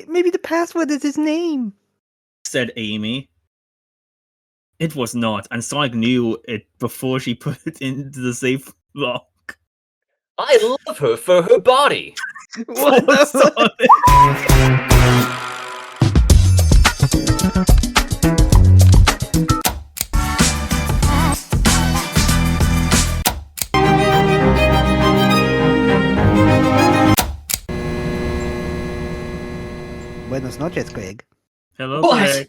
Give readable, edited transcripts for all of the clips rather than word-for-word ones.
maybe the password is his name, said Amy. It was not, and Sonic knew it before she put it into the safe lock. I love her for her body. What Poor Sonic. Buenos noches, Craig. Hello, What?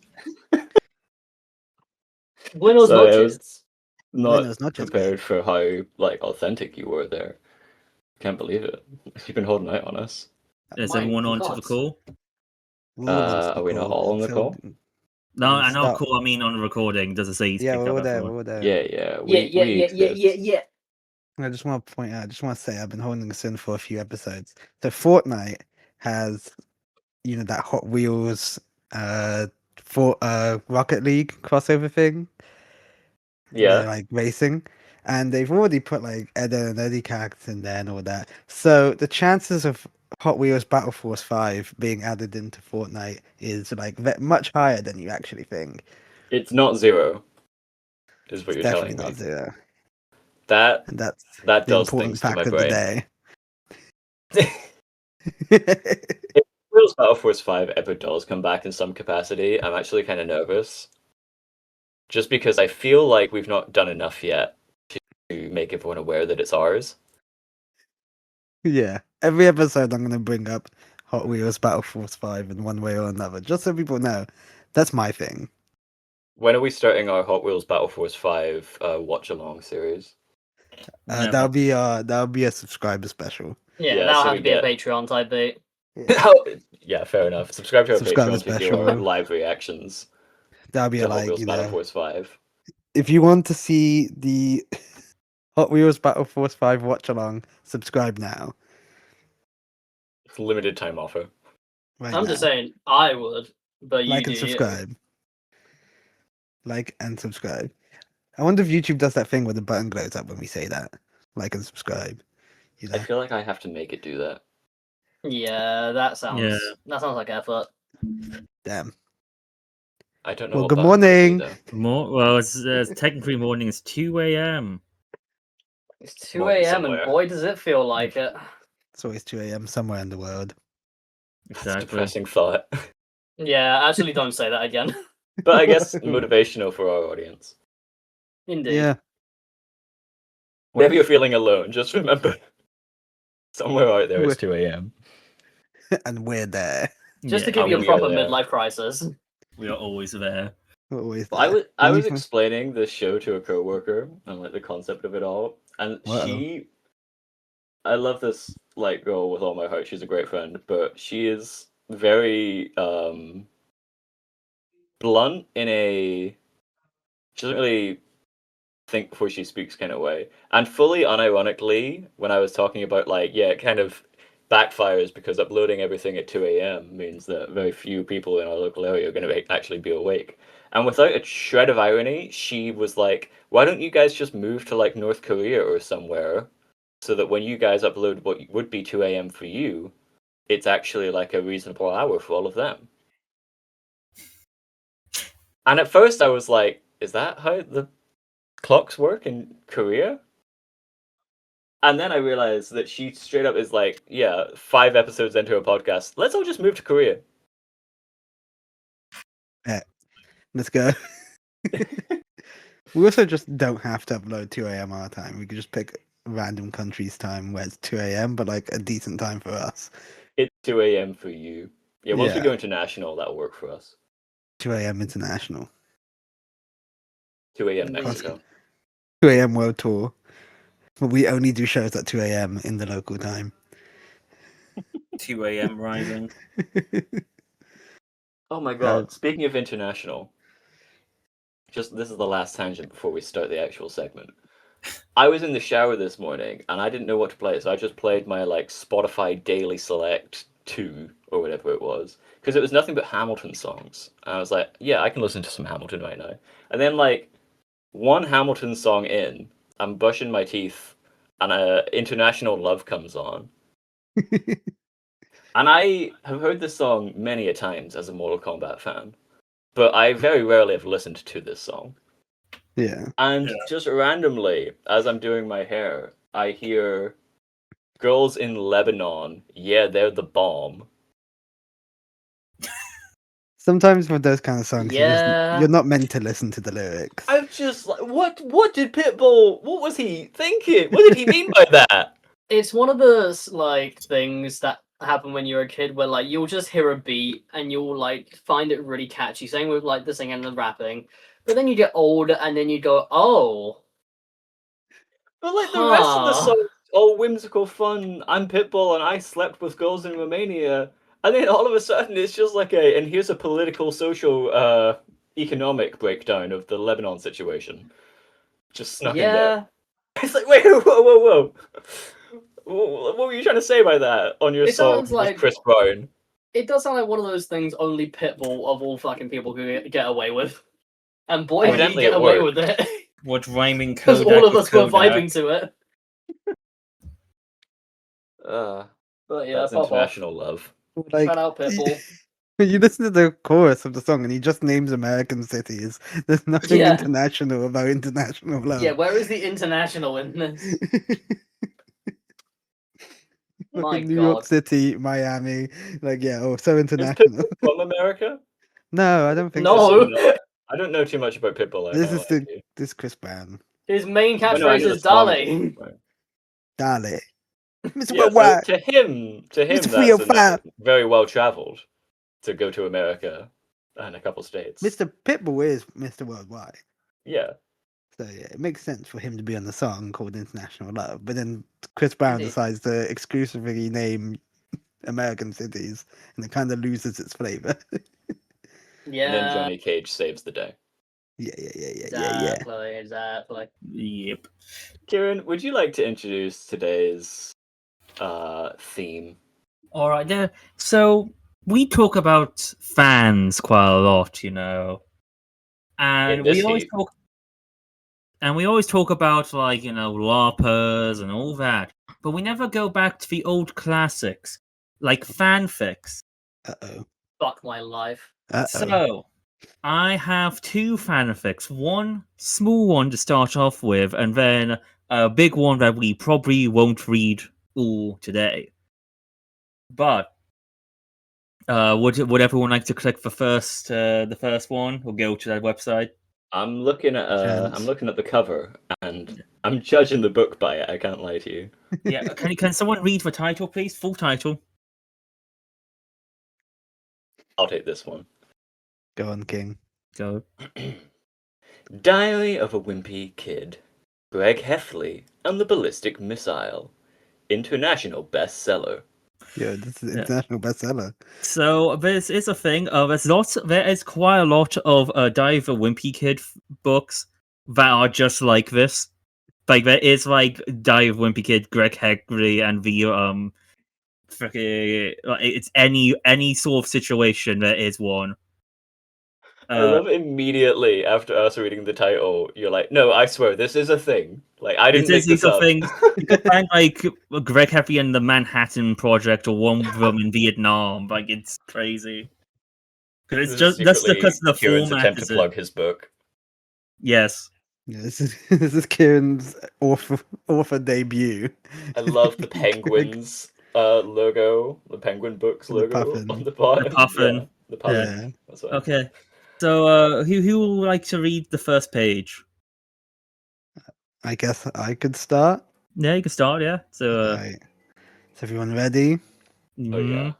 Greg. Buenos So I noches. was not Buenos noches, prepared for how authentic you were there. Can't believe it. You've been holding out on us. Is My everyone on to God. the call? Are we not all on the call? No, We'll I know start. call. I mean, on the recording. Does it say he's Yeah, picked we're up all there. everyone? We're all there. Yeah. Yeah. We exist. I just want to point out. I just want to say I've been holding this in for a few episodes. So Fortnite has, that Hot Wheels, Rocket League crossover thing. They're Yeah. like racing, and they've already put like Edda and Eddie characters in there and all that. So the chances of Hot Wheels Battle Force 5 being added into Fortnite is like much higher than you actually think. It's not zero, is what It's you're definitely telling not me. zero, That and that's that the does important things to fact my of brain. the day. If Wheels Battle Force 5 ever does come back in some capacity, I'm actually kind of nervous. Just because I feel like we've not done enough yet to make everyone aware that it's ours. Yeah, every episode I'm going to bring up Hot Wheels Battle Force 5 in one way or another, just so people know that's my thing. When are we starting our Hot Wheels Battle Force 5 watch-along series? Never. That'll be a subscriber special. Yeah, Yeah, that'll so have we to be a get- Patreon type bit. Yeah, fair enough. Subscribe to our Subscriber Patreon to do special. our live reactions That'll be to a, Hot like, Wheels Battle Force 5. if you want to see the Hot Wheels Battle Force 5 watch along, subscribe now. It's a limited time offer. Right I'm now. just saying, I would, but you Like do and you. subscribe. Like and subscribe. I wonder if YouTube does that thing where the button glows up when we say that. Like and subscribe. I feel like I have to make it do that. Yeah, that sounds like effort. Damn. I don't know Well, what good buttons I do, morning. though. Well, it's technically morning. It's 2 a.m. It's 2 Morning a.m. and somewhere. boy does it feel like it. It's always 2 a.m. somewhere in the world. That's a Exactly. depressing thought. Yeah, actually don't say that again. But I guess motivational for our audience. Indeed. Yeah. Whenever you're feeling alone, just remember somewhere out there it's We're- 2 a.m. And we're there. Just to Yeah, give you a we are proper there. midlife crisis. we are always there. We're always there. I was When you- explaining this show to a coworker and like the concept of it all, and Uh-oh. I love this like girl with all my heart. She's a great friend, but she is very blunt in a she doesn't really think before she speaks kind of way. And fully unironically, when I was talking about like, yeah, it kind of backfires because uploading everything at 2 a.m. means that very few people in our local area are going to actually be awake. And without a shred of irony, she was like, why don't you guys just move to like North Korea or somewhere so that when you guys upload what would be 2 a.m. for you, it's actually like a reasonable hour for all of them. And at first I was like, is that how the clocks work in Korea? And then I realized that she straight up is like, yeah, 5 episodes into a podcast, let's all just move to Korea. Let's go. We also just don't have to upload 2 a.m. our time. We could just pick a random country's time where it's 2 a.m., but like a decent time for us. It's 2 a.m. for you. Yeah, once we Yeah. go international, that'll work for us. 2 a.m. international. 2 a.m. Indeed. Mexico. 2 a.m. world tour. But we only do shows at 2 a.m. in the local time. 2 a.m. rising. Oh my god, speaking of international, this is the last tangent before we start the actual segment. I was in the shower this morning and I didn't know what to play, so I just played my like Spotify Daily Select 2 or whatever it was, because it was nothing but Hamilton songs. And I was like, yeah, I can listen to some Hamilton right now. And then like one Hamilton song in, I'm brushing my teeth and International Love comes on. And I have heard this song many a times as a Mortal Kombat fan, but I very rarely have listened to this song. Yeah. And Yeah. just randomly, as I'm doing my hair, I hear girls in Lebanon, yeah, they're the bomb. Sometimes with those kind of songs, Yeah. you're not meant to listen to the lyrics. I'm just like, what did Pitbull, what was he thinking? What did he mean by that? It's one of the like things that happen when you're a kid where like you'll just hear a beat and you'll like find it really catchy. Same with like the singing and the rapping. But then you get older and then you go, oh, But like the rest of the huh. song, all whimsical fun. I'm Pitbull and I slept with girls in Romania. And then all of a sudden it's just like and here's a political, social, economic breakdown of the Lebanon situation. Just snuck in there. Yeah. It's like, wait, whoa. What were you trying to say by that on your It song sounds with like Chris Brown? it does sound like one of those things only Pitbull of all fucking people could get away with. And boy, did he Evidently get it away worked. with it. What rhyming Because Kodak all of with us were Kodak? vibing to it. But yeah, That's pop off. international love. Like, Shout out Pitbull. when you listen to the chorus of the song and he just names American cities, there's nothing Yeah. international about international love. Yeah, where is the international in this? My New York God. City, Miami, like yeah, oh, so Is international. Pitbull from America? No, I don't think No. so. I don't know too much about Pitbull. I This can't is lie to you. this Chris Brown. His main I know catchphrase the is song Dale. Right. Dale. Mr. Yeah, so Worldwide. to him, Mr. that's 305. very well traveled to go to America and a couple states. Mr. Pitbull is Mr. Worldwide. Yeah, So yeah, it makes sense for him to be on the song called International Love. But then Chris Brown Indeed. decides to exclusively name American cities, and it kind of loses its flavor. Yeah. and then Johnny Cage saves the day. Yeah. Exactly. Yep. Kieran, would you like to introduce today's theme? All right, there. So we talk about fans quite a lot, you know, and In this we always heat. talk, and we always talk about like LARPers and all that, but we never go back to the old classics like fanfics. Uh-oh. Fuck my life. So I have two fanfics. One small one to start off with, and then a big one that we probably won't read all today. But would everyone like to click the first one or go to that website? I'm looking at the cover and I'm judging the book by it. I can't lie to you. Yeah, can someone read the title, please? Full title. I'll take this one. Go on, King. Go. Diary of a Wimpy Kid. Greg Heffley and the Ballistic Missile. International bestseller. Yeah, this is international bestseller. So this is a thing. There is quite a lot of Diary of a Wimpy Kid books that are just like this. Like there is like Diary of a Wimpy Kid, Greg Heffley, and the it's any sort of situation there is one. I love immediately after us reading the title, you're like, no, I swear, this is a thing. Like, I didn't make this up. Things. You can find like Greg Heffley and the Manhattan Project, or one of them in Vietnam. Like it's crazy. Because it's just that's because the Kieran's format attempt is to plug his book. Yes. Yeah, this is Kieran's author debut. I love the Penguins logo, the Penguin Books logo on the bottom. The puffin. Yeah, the puffin. Yeah. That's right. Okay. So who would like to read the first page? I guess I could start. Yeah, you can start. Yeah. So. Right. Is everyone ready Oh yeah.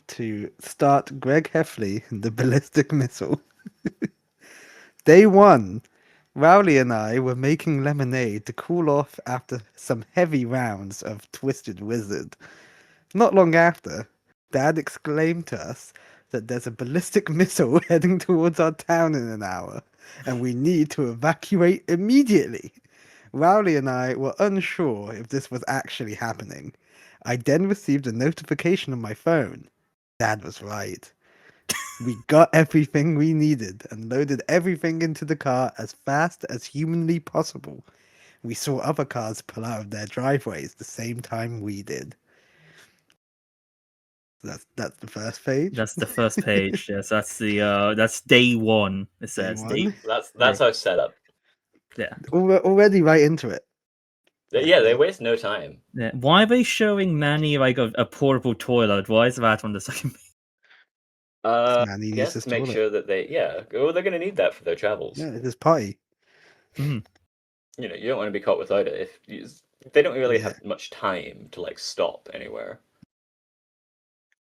to start? Greg Heffley, the ballistic missile. Day 1. Rowley and I were making lemonade to cool off after some heavy rounds of Twisted Wizard. Not long after, Dad exclaimed to us that there's a ballistic missile heading towards our town in an hour, and we need to evacuate immediately. Rowley and I were unsure if this was actually happening. I then received a notification on my phone. Dad was right. We got everything we needed and loaded everything into the car as fast as humanly possible. We saw other cars pull out of their driveways the same time we did. That's the first page. That's the first page. Yes, that's that's day one. It says one. That's our setup. Yeah. Already right into it. Yeah, they waste no time. Yeah. Why are they showing Manny like a portable toilet? Why is that on the second page? I Manny needs guess his to make toilet. sure that they're going to need that for their travels. Yeah, it's his party. Mhm. You know, you don't want to be caught without it if they don't really Yeah. have much time to like stop anywhere.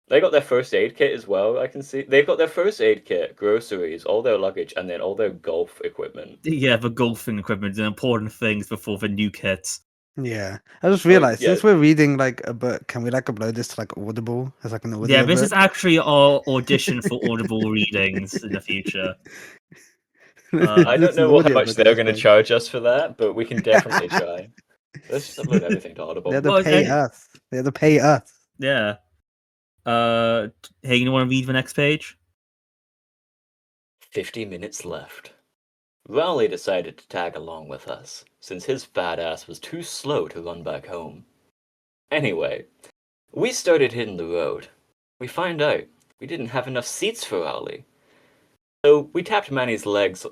They got their first aid kit as well. I can see they've got their first aid kit, groceries, all their luggage, and then all their golf equipment. Yeah, the golfing equipment and important things before the new kits. Yeah, I just realized yeah. since we're reading like a book, can we like upload this to like Audible as like an audio? Yeah, this book? is actually our audition for Audible readings in the future. I This don't is know an how audio much book at they're this going to point. charge us for that, but we can definitely try. Let's just upload everything to Audible. They have to Well, pay and- us. They have to pay us. Yeah. Hey, you want to read the next page? 50 minutes left. Rowley decided to tag along with us, since his fat ass was too slow to run back home. Anyway, we started hitting the road. We find out we didn't have enough seats for Rowley. So we tapped Manny's legs.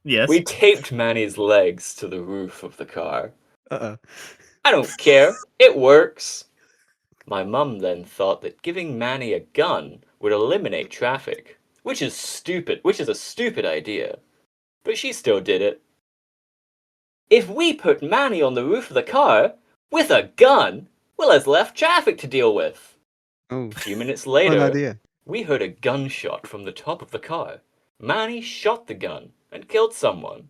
Yes. We taped Manny's legs to the roof of the car. Uh-oh. I don't care. It works. My mum then thought that giving Manny a gun would eliminate traffic, which is a stupid idea. But she still did it. If we put Manny on the roof of the car with a gun, we'll have left traffic to deal with. Oh, A few minutes fun later, idea. we heard a gunshot from the top of the car. Manny shot the gun and killed someone.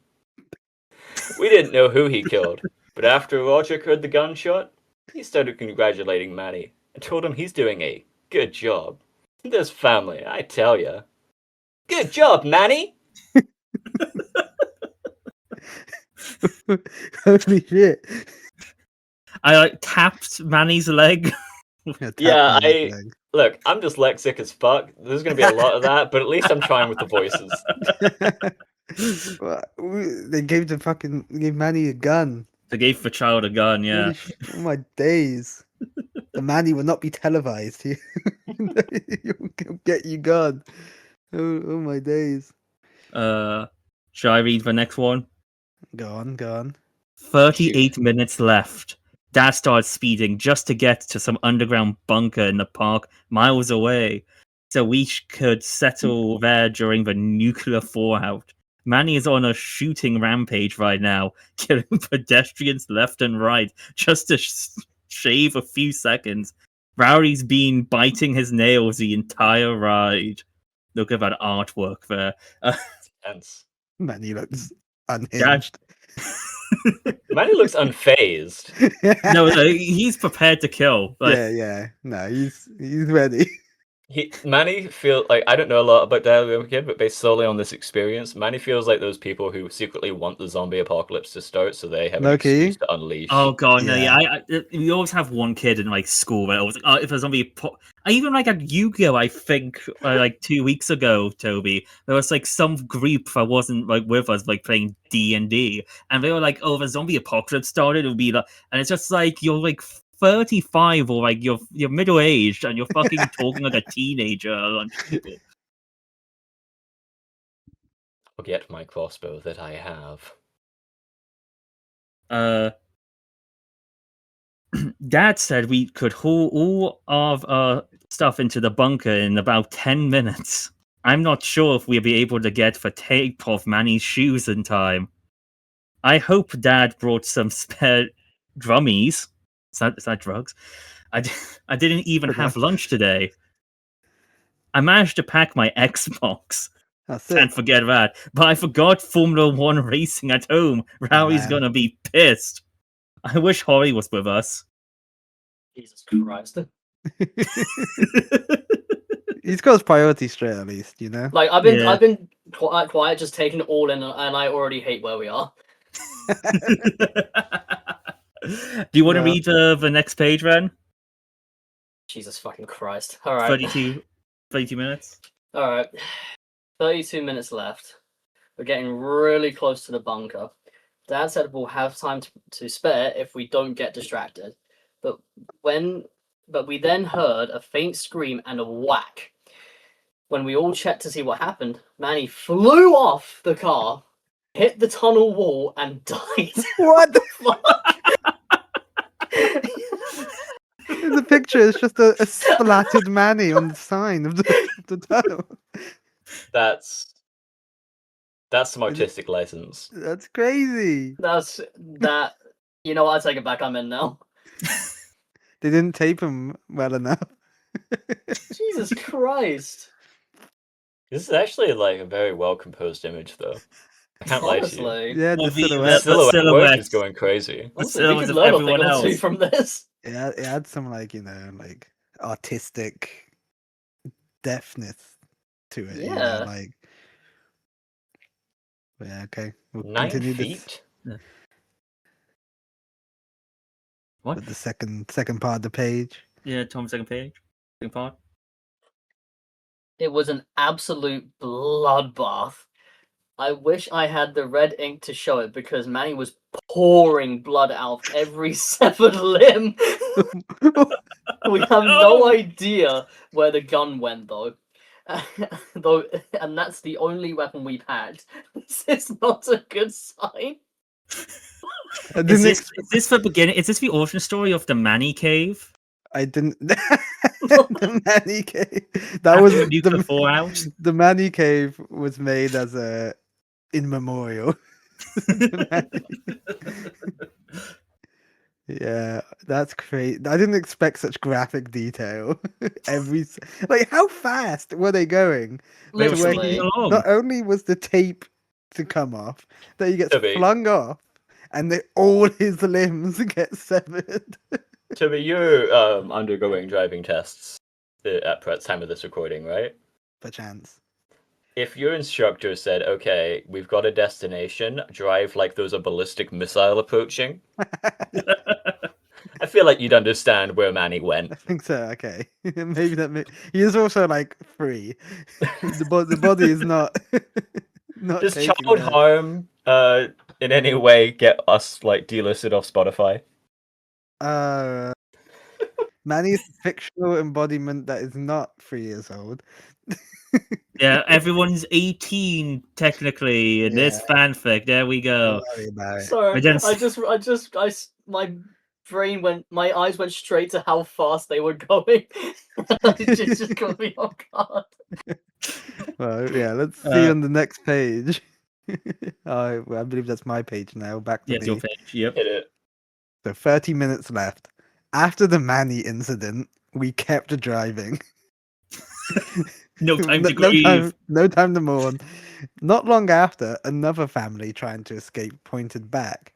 We didn't know who he killed, but after Roger heard the gunshot, he started congratulating Manny and told him he's doing a good job. This family, I tell ya. Good job, Manny! Holy shit. I like tapped Manny's leg. Yeah, Tap Manny's leg. Look, I'm dyslexic as fuck. There's gonna be a lot of that, but at least I'm trying with the voices. Well, they gave Manny a gun. They gave the child a gun, yeah. Holy oh my days. The Manny will not be televised. He'll get you gun. Oh my days. Shall I read the next one? Go on. 38 minutes left. Dad starts speeding just to get to some underground bunker in the park miles away, so we could settle there during the nuclear fallout. Manny is on a shooting rampage right now, killing pedestrians left and right just to shave a few seconds. Rowdy's been biting his nails the entire ride. Look at that artwork there. Tense. Manny looks unhinged. Manny looks unfazed. No, he's prepared to kill. Like, Yeah. No, he's ready. Manny feels like I don't know a lot about Diary of a Kid, but based solely on this experience, Manny feels like those people who secretly want the zombie apocalypse to start, so they have an Low-key? excuse to unleash. oh god, no, Yeah. yeah. We always have one kid in like school that always like, oh, if a zombie. I even like at Yu-Gi-Oh, I think like 2 weeks ago, Toby, there was like some group that wasn't like with us, like playing D&D, and they were like, oh, if a zombie apocalypse started, it would be like, and it's just like you're like 35 or like you're middle aged and you're fucking talking like a teenager at lunch table. I'll get my crossbow that I have. Dad said we could haul all of our stuff into the bunker in about 10 minutes. I'm not sure if we'll be able to get the tape off Manny's shoes in time. I hope Dad brought some spare drummies. Is that drugs? I didn't even have lunch today. I managed to pack my Xbox. That's Can't it. forget that. But I forgot Formula 1 racing at home. Rowley's man. gonna be pissed. I wish Holly was with us. Jesus Christ. He's got his priorities straight, at least, you know. Like I've Yeah. been quiet, just taking it all in, and I already hate where we are. Do you want to read the next page, Ren? Jesus fucking Christ! All right, 32 minutes. all right. 32 minutes left. We're getting really close to the bunker. Dad said we'll have time to spare if we don't get distracted. But when but we then heard a faint scream and a whack. When we all checked to see what happened, Manny flew off the car, hit the tunnel wall, and died. What? Fuck? The picture is just a splattered Manny on the sign of the tunnel. That's some artistic license. That's crazy. That's that. You know what? I take it back. I'm in now. They didn't tape him well enough. Jesus Christ. This is actually like a very well composed image, though. I can't lie to you. Honestly. Yeah, Well, the the- silhouette. the Silhouette work silhouette. is going crazy. Honestly, we silhouettes could of learn a everyone thing or two else. from this. It had some like like artistic deftness to it. Yeah. Like. But yeah, okay. We'll 9 continue this feet. What? with the second part of the page. Yeah, Tom, second page. Second part. It was an absolute bloodbath. I wish I had the red ink to show it because Manny was pouring blood out of every severed limb. We have no idea where the gun went though. And that's the only weapon we've had. This is not a good sign. I Is didn't. is this the beginning? Is this the origin story of the Manny Cave? I didn't. The Manny Cave. That was After the nuclear fallout? the Manny Cave was made as a in memorial. The Manny- Yeah, that's great. I didn't expect such graphic detail. Like, how fast were they going? They were Literally. speeding Literally. along. Not only was the tape to come off, that he gets Toby. flung off, and all his limbs get severed. Toby, you're undergoing driving tests at the time of this recording, right? Perchance. If your instructor said, okay, we've got a destination, drive like there's a ballistic missile approaching, I feel like you'd understand where Manny went. I think so. Okay, maybe he is also like free. The body is not. Not Does taking child that. harm in any way get us like delisted off Spotify? Manny's fictional embodiment that is not 3 years old. Yeah, everyone's 18 technically in this fanfic. There we Don't go. worry about it. Sorry, I didn't my brain went, my eyes went straight to how fast they were going. It just got me off guard. Well, yeah, let's see on the next page. I believe that's my page now. Back to Yeah, it's your me. page. Yep. Hit it. So 30 minutes left. After the Manny incident, we kept driving. No time to No grieve. no time to mourn. Not long after, another family trying to escape pointed back,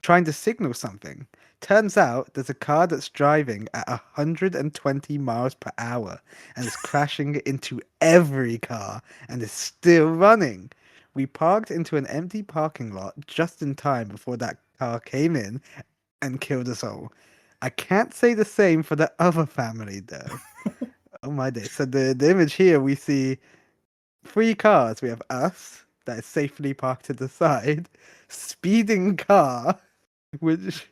trying to signal something. Turns out there's a car that's driving at 120 miles per hour and is crashing into every car and is still running. We parked into an empty parking lot just in time before that car came in and killed us all. I can't say the same for the other family though. Oh my day. So the image here, we see 3 cars. We have us, that is safely parked to the side, speeding car, which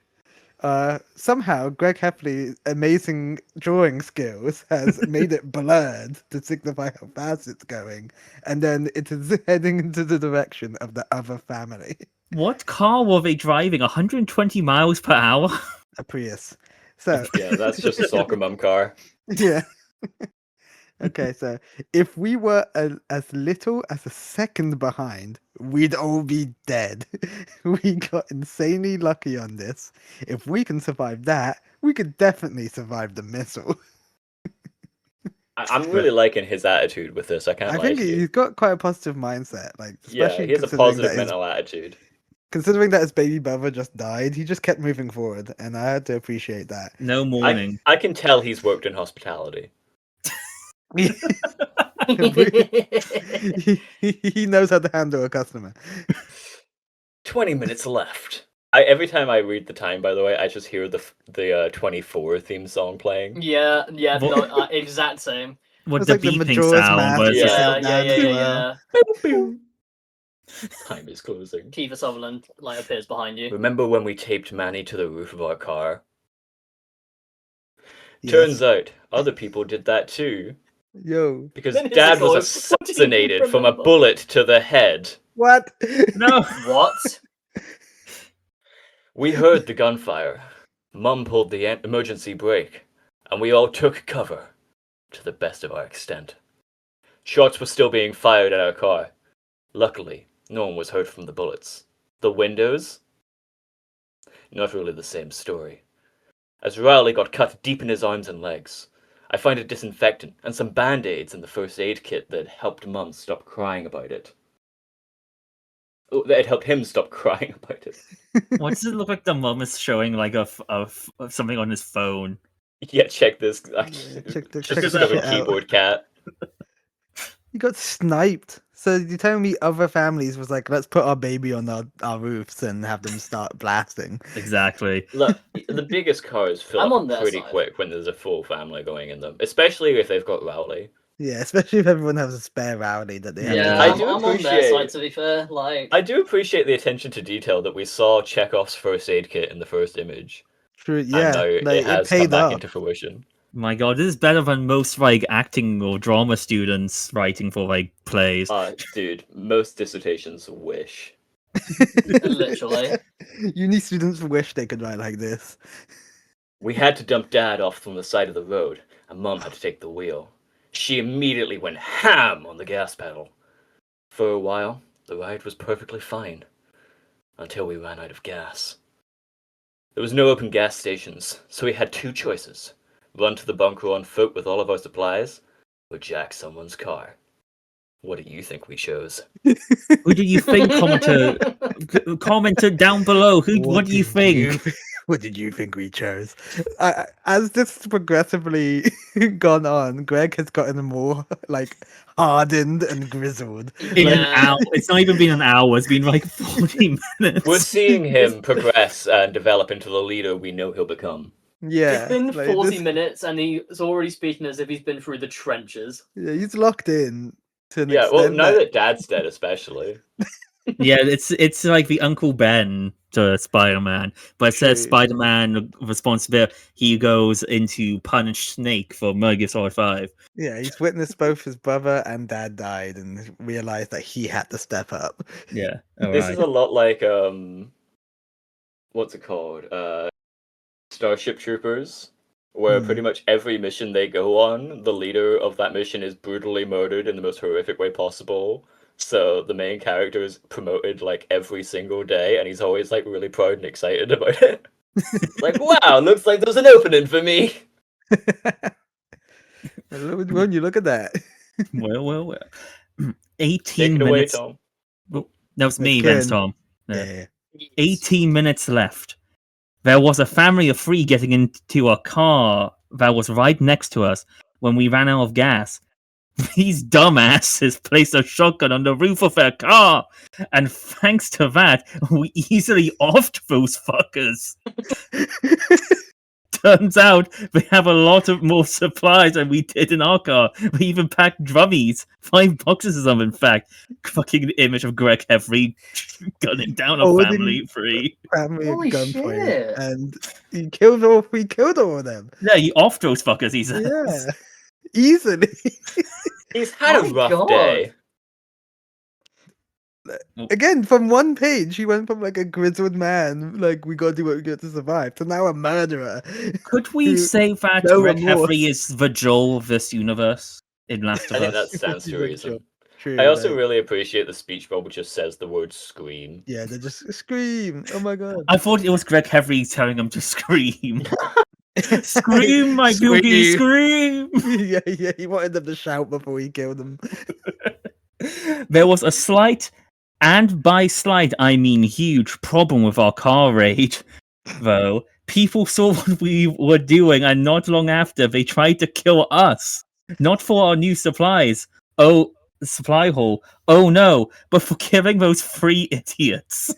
somehow Greg Heffley's amazing drawing skills has made it blurred to signify how fast it's going, and then it is heading into the direction of the other family. What car were they driving? 120 miles per hour? A Prius. So Yeah, that's just a soccer mum car. yeah. Okay, so if we were as little as a second behind, we'd all be dead. We got insanely lucky on this. If we can survive that, we could definitely survive the missile. I'm really liking his attitude with this. I can't I lie think to you. he's got quite a positive mindset. Like, Yeah, especially he has a considering positive that mental attitude. considering that his baby brother just died, he just kept moving forward, and I had to appreciate that. No mourning. I can tell he's worked in hospitality. He knows how to handle a customer. 20 minutes left. Every time I read the time, by the way, I just hear the 24 theme song playing. Yeah, What- no, exact same. With It's the like the beeping Majora's sound. Mask. Was Yeah, It yeah, down yeah, as yeah, well. yeah. Time is closing. Kiefer Sutherland like appears behind you. Remember when we taped Manny to the roof of our car? Turns out other people did that too. Yo, Because Then his Dad was ghost, what do you assassinated from a remember? bullet to the head. what? No. What? We heard the gunfire. Mum pulled the emergency brake, and we all took cover to the best of our extent. Shots were still being fired at our car. Luckily, no one was hurt from the bullets. The windows? Not really the same story. As Riley got cut deep in his arms and legs, I found a disinfectant and some band-aids in the first aid kit that helped Mum stop crying about it. Oh, that helped him stop crying about it. Why does it look like the mum is showing like something on his phone? Yeah, check this. check Just this discovered shit out. keyboard cat. You got sniped. So you're telling me other families was like, let's put our baby on our roofs and have them start blasting. Exactly. Look, the biggest cars fill I'm up on their pretty side. quick when there's a full family going in them, especially if they've got Rowley. Yeah, especially if everyone has a spare rowdy that they have Yeah. to I I'm, do I'm on their appreciate- side, to be fair. Like, I do appreciate the attention to detail that we saw Chekhov's first aid kit in the first image, True, and yeah, now like, it has come paid back off. into fruition. My God, this is better than most like acting or drama students writing for like plays. Dude, most dissertations wish. literally. Uni students wish they could write like this. We had to dump Dad off from the side of the road, and Mum had to take the wheel. She immediately went ham on the gas pedal. For a while, the ride was perfectly fine, until we ran out of gas. There was no open gas stations, so we had two choices. Run to the bunker on foot with all of our supplies, or jack someone's car. What do you think we chose? Who do you think, commenter down below? What do you think? What did you think we chose? As this progressively gone on, Greg has gotten more like hardened and grizzled. In an Yeah. hour. It's not even been an hour. It's been like 40 minutes. We're seeing him progress and develop into the leader we know he'll become. Yeah, It's been like, 40 this- minit's and he's already speaking as if he's been through the trenches. Yeah, he's locked in to an Yeah, well, extent. now that Dad's dead, especially. Yeah, it's like the Uncle Ben to Spider-Man, but instead of True. Spider-Man responsibility, he goes into punish Snake for Metal Gear Solid 5. Yeah, he's witnessed both his brother and dad died and realized that he had to step up. Yeah, This is a lot like what's it called? Starship Troopers, where pretty much every mission they go on, the leader of that mission is brutally murdered in the most horrific way possible. So the main character is promoted like every single day, and he's always like really proud and excited about it. Like, wow, looks like there's an opening for me. When you look at that, well. Take 18 it away, minutes. Tom. That was me, Kieran. Vince Tom. yeah. 18 minutes left. There was a family of three getting into a car that was right next to us when we ran out of gas. These dumbasses placed a shotgun on the roof of their car, and thanks to that, we easily offed those fuckers. Turns out they have a lot of more supplies than we did in our car. We even packed drummies, 5 boxes of them, in fact. Fucking image of Greg Heffrey gunning down a Oh, family of 3. Family at Holy gunpoint, shit. and we killed all of them. Yeah, you offed those fuckers, he says. Yeah, easily. He's had a My rough God. day. Again, from one page, he went from like a grizzled man, like we gotta do what we got to survive, to now a murderer. Could we Who- say that no Greg remorse. Heffrey is the Joel of this universe in Last of I think Us? that stands to reason. True, I also like, really appreciate the speech bubble just says the word scream. yeah, they just scream. Oh my god. I thought it was Greg Heffrey telling him to scream. Scream, my Googie, scream! yeah, he wanted them to shout before he killed them. There was a slight, and by slight I mean huge, problem with our car raid, though. People saw what we were doing, and not long after, they tried to kill us. Not for our new supplies. Oh, supply haul. Oh no, but for killing those 3 idiots.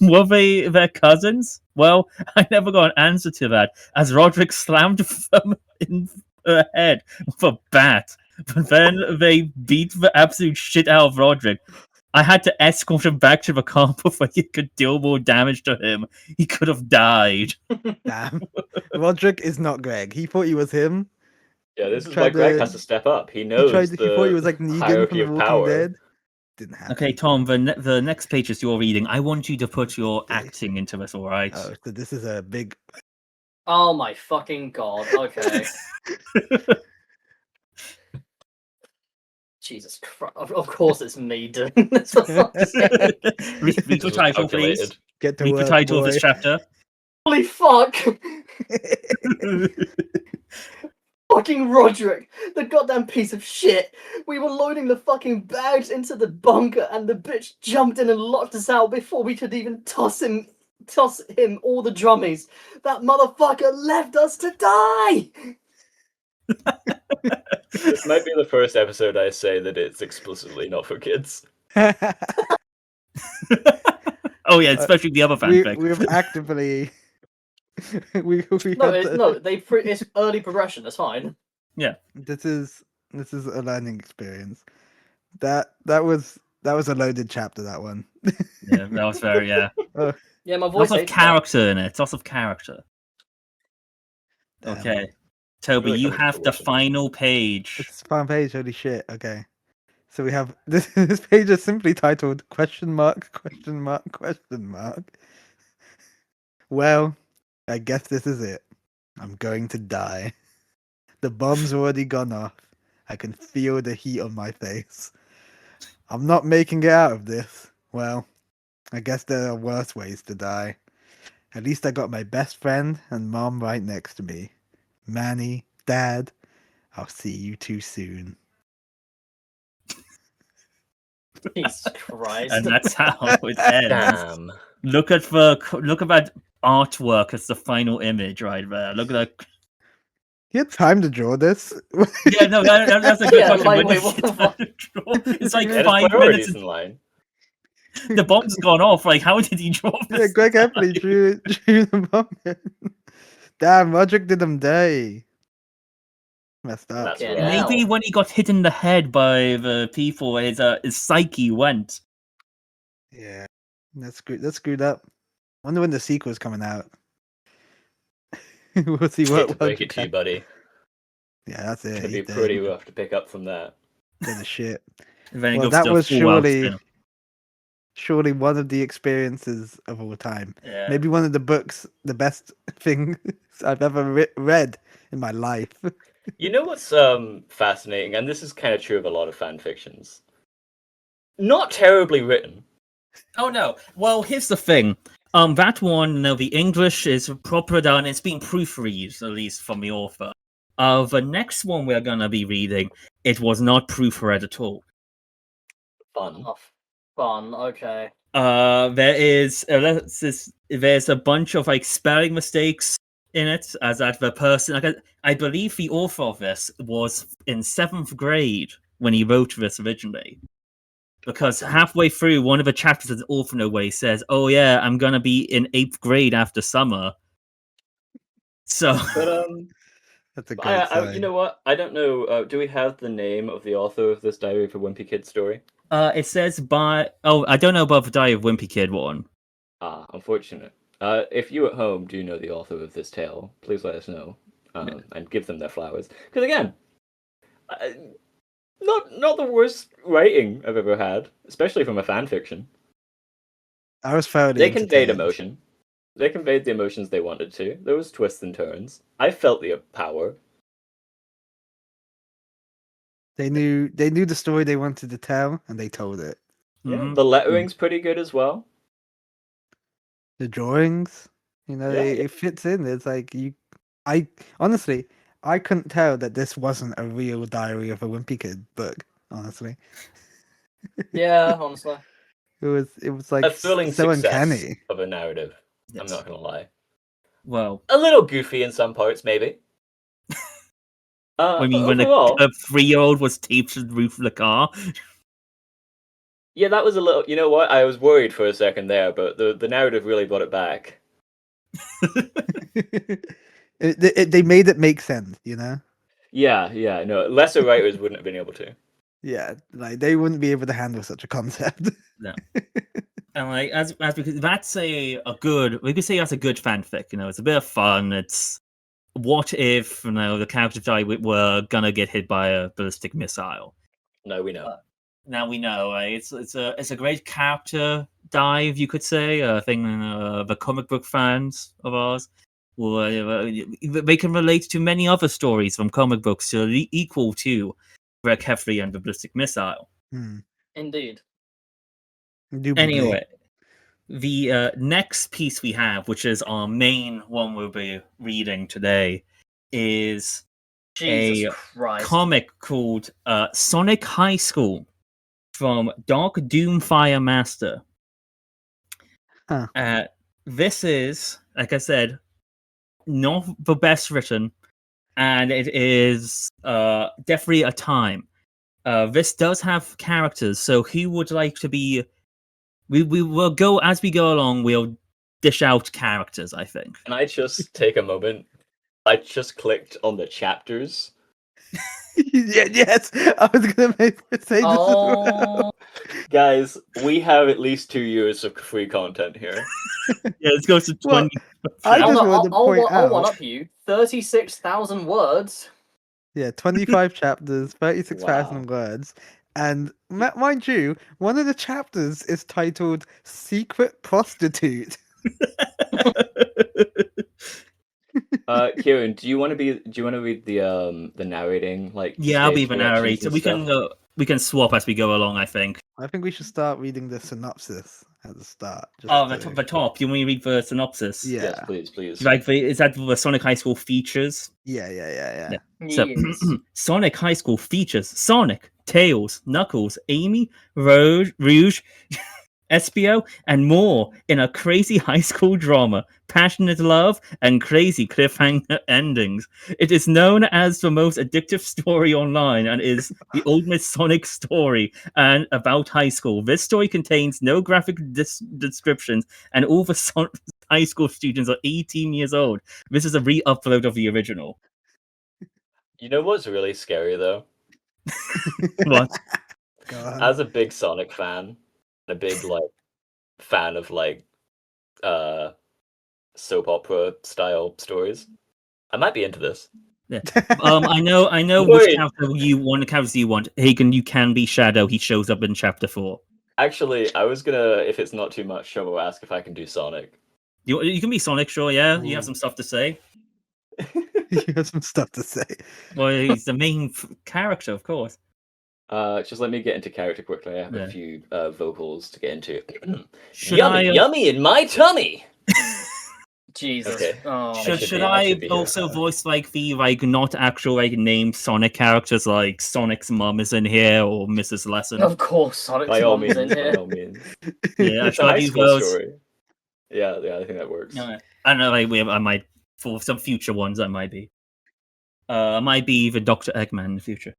Were they their cousins? Well, I never got an answer to that, as Roderick slammed them in the head with a bat. But then they beat the absolute shit out of Roderick. I had to escort him back to the car before he could deal more damage to him. He could have died. Damn. Roderick is not Greg. He thought he was him. Yeah, this is Tried why Greg to- has to step up. He He knows tried. He thought he the was like Negan hierarchy from The of Walking power. Dead. Didn't happen. Okay, Tom, the next pages you're reading, I want you to put your Okay. acting into this, alright? Oh, so this is a big. Oh my fucking god. Okay. Jesus Christ. Of course it's me doing this, for fuck's sake. Read This the was title, please. calculated. Get to Read work, the title boy. of this chapter. Holy fuck! Fucking Roderick, the goddamn piece of shit. We were loading the fucking bags into the bunker and the bitch jumped in and locked us out before we could even toss him all the drummies. That motherfucker left us to die! This might be the first episode I say that it's explicitly not for kids. Oh yeah, especially the other fanfic. We've actively. we No, had to- it's early progression, that's fine. This is a learning experience. That was a loaded chapter. That one. Yeah, that was very Yeah, my voice lots of hates that. character in it. Lots of character. Damn. Okay, Toby, Really you coming to have the fruition. final page. It's a fun page. Holy shit. Okay. So we have this. This page is simply titled question mark question mark question mark. Well, I guess this is it. I'm going to die. The bomb's already gone off. I can feel the heat on my face. I'm not making it out of this. Well, I guess there are worse ways to die. At least I got my best friend and mom right next to me. Manny, Dad, I'll see you too soon. Jesus Christ. And that's how it ends. Damn. Look at that artwork as the final image right there. Look at that. You had time to draw this? Yeah, no, that's a good Yeah, question. like, When wait, did what you the fuck? draw? It's like Yeah, Get his 5 priorities minutes. in line. The bomb's gone off. Like, how did he draw Yeah, this? Greg Epley drew the bomb. Damn, Roderick did him dirty. Messed up. That's Yeah, right. now. Maybe when he got hit in the head by the people, his psyche went. Yeah, that's screwed up. Wonder when the sequel's coming out. We'll see Hate what to break Roderick it to you, had. buddy. Yeah, that's it. It'd be He's pretty dead. rough to pick up from that. Dead as shit. And then he Well, goes that to was full out surely spin. surely one of the experiences of all time. Yeah. Maybe one of the books, the best thing I've ever read in my life. You know what's fascinating, and this is kind of true of a lot of fan fictions. Not terribly written. Oh no. Well, here's the thing. That one, no, the English is proper done. It's been proofread, at least from the author. The next one we're gonna be reading, it was not proofread at all. Fun. Oh, fun, okay. There's a bunch of like spelling mistakes in it, as that the person, like, I believe the author of this was in 7th grade when he wrote this originally. Because halfway through one of the chapters of the author no way says, "Oh yeah, I'm gonna be in 8th grade after summer." So But That's a great sign. you know what? I don't know. Do we have the name of the author of this Diary of a Wimpy Kid story? it says by I don't know about the Diary of Wimpy Kid one. Ah, unfortunate. If you at home do know the author of this tale, please let us know and give them their flowers. Because again, not the worst writing I've ever had, especially from a fan fiction. I was thoroughly They conveyed entertained. emotion. They conveyed the emotions they wanted to. There was twists and turns. I felt the power. They knew the story they wanted to tell, and they told it. Yeah, Mhm. the lettering's pretty good as well. The drawings, Yeah, it fits in. It's like I honestly, I couldn't tell that this wasn't a real Diary of a Wimpy Kid book. Honestly, Yeah, honestly. it was like A thrilling so success uncanny. of a narrative. I'm Yes. not gonna lie. Well, A little goofy in some parts, maybe. I mean, but when overall, a 3-year-old was taped to the roof of the car. yeah, that was a little. You know what? I was worried for a second there, but the narrative really brought it back. They made it make sense, you know. Yeah, no, lesser writers wouldn't have been able to. Yeah, like they wouldn't be able to handle such a concept. No. And like as because that's a good we could say that's a good fanfic. It's a bit of fun. It's what if the characters die were gonna get hit by a ballistic missile. No, we know. Now we know. It's a great character dive, you could say. I think the comic book fans of ours they can relate to many other stories from comic books equal to Greg Heffley and the ballistic missile. Indeed. Indubitably. Anyway, the next piece we have, which is our main one we'll be reading today, is Jesus a Christ. comic called Sonic High School from Dark Doomfire Master. Huh. This is, like I said, not the best written, and it is definitely a time. This does have characters, so who would like to be? We will go as we go along. We'll dish out characters, I think. Can I just take a moment? I just clicked on the chapters. Yes, I was gonna say this as well. Guys, we have at least 2 years of free content here. Yeah, let's go to 20. I just I'll wanted to point one out. up you. 36,000 words. Yeah, 25 chapters, 36,000 words. And mind you, one of the chapters is titled Secret Prostitute. Kieran, do you want to read the narrating Yeah, I'll be stage the directions narrator. and We stuff? can swap as we go along, I think. I think we should start reading the synopsis at the start. The top. You want me to read the synopsis? Yeah. Yes, please. Is that the Sonic High School features? Yeah. So, Yes. Sonic High School features Sonic, Tails, Knuckles, Amy, Rouge, Espio, and more in a crazy high school drama, passionate love, and crazy cliffhanger endings. It is known as the most addictive story online and is the ultimate Sonic story and about high school. This story contains no graphic descriptions, and all the high school students are 18 years old. This is a re-upload of the original. You know what's really scary though? What? As a big Sonic fan, a big fan of soap opera style stories, I might be into this. Yeah. I know which character you want. The characters you want. Hagen, you can be Shadow. He shows up in chapter 4. Actually, I was gonna, if it's not too much trouble, ask if I can do Sonic. You can be Sonic, sure. Yeah, you Ooh. have some stuff to say. You have some stuff to say. Well, he's the main character, of course. Just let me get into character quickly. I have Yeah. a few vocals to get into. Should Yummy in my tummy. Jesus. Okay. Oh. Should I I should be here. also voice the not actual named Sonic characters like Sonic's mum is in here or Mrs. Lesson? Of course, Sonic's By all mum's means, in by here. all means. Yeah, It's a should I high do school those? story. Yeah, I think that works. I don't know. I might for some future ones. I might be. I might be even Dr. Eggman in the future.